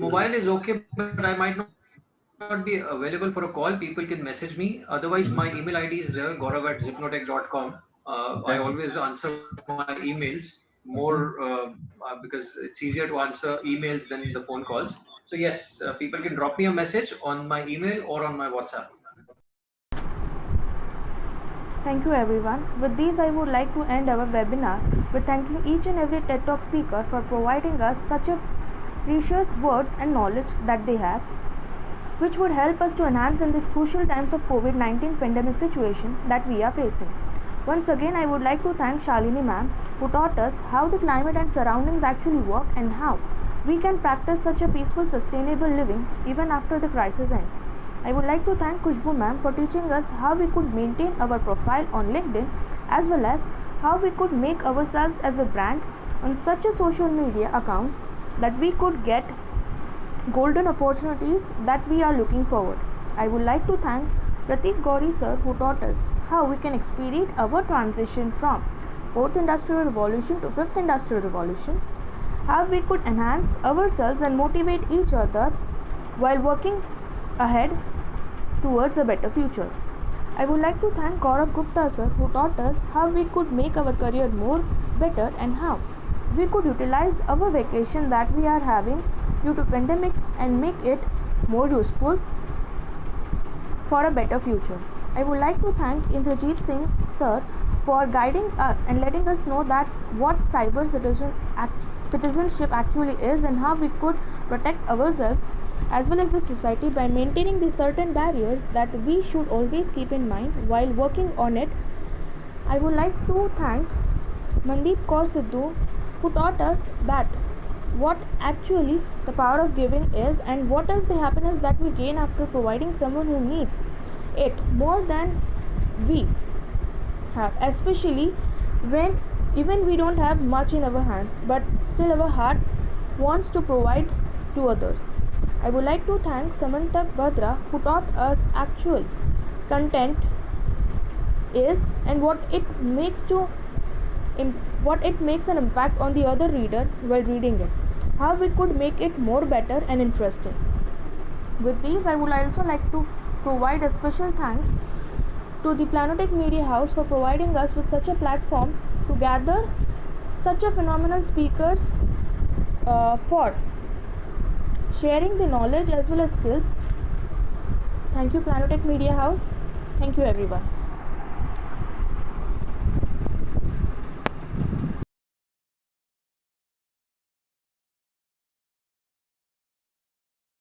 mobile is okay, but I might not be available for a call. People can message me. Otherwise, my email ID is there, gaurav@zipnotech.com. I Okay. always answer my emails more because it's easier to answer emails than the phone calls. So yes, people can drop me a message on my email or on my WhatsApp. Thank you everyone. With these, I would like to end our webinar with thanking each and every TED Talk speaker for providing us such a precious words and knowledge that they have, which would help us to enhance in these crucial times of COVID-19 pandemic situation that we are facing. Once again, I would like to thank Shalini ma'am, who taught us how the climate and surroundings actually work and how we can practice such a peaceful, sustainable living even after the crisis ends. I would like to thank Kushbu ma'am for teaching us how we could maintain our profile on LinkedIn, as well as how we could make ourselves as a brand on such a social media accounts that we could get golden opportunities that we are looking forward. I would like to thank Pratik Gauri sir, who taught us how we can expedite our transition from 4th industrial revolution to 5th industrial revolution, how we could enhance ourselves and motivate each other while working ahead towards a better future. I would like to thank Gaurav Gupta sir, who taught us how we could make our career more better and how we could utilize our vacation that we are having due to pandemic and make it more useful for a better future. I would like to thank Indrajit Singh sir for guiding us and letting us know that what citizenship actually is and how we could protect ourselves as well as the society by maintaining the certain barriers that we should always keep in mind while working on it. I would like to thank Mandeep Kaur Sidhu, who taught us that what actually the power of giving is and what is the happiness that we gain after providing someone who needs it more than we have, especially when even we don't have much in our hands but still our heart wants to provide to others. I would like to thank Samantak Bhadra, who taught us actual content is and what it makes an impact on the other reader while reading it, how we could make it more better and interesting. With these, I would also like to provide a special thanks to the Planotech Media House for providing us with such a platform to gather such a phenomenal speakers for sharing the knowledge as well as skills. Thank you, Planotech Media House. Thank you, everyone.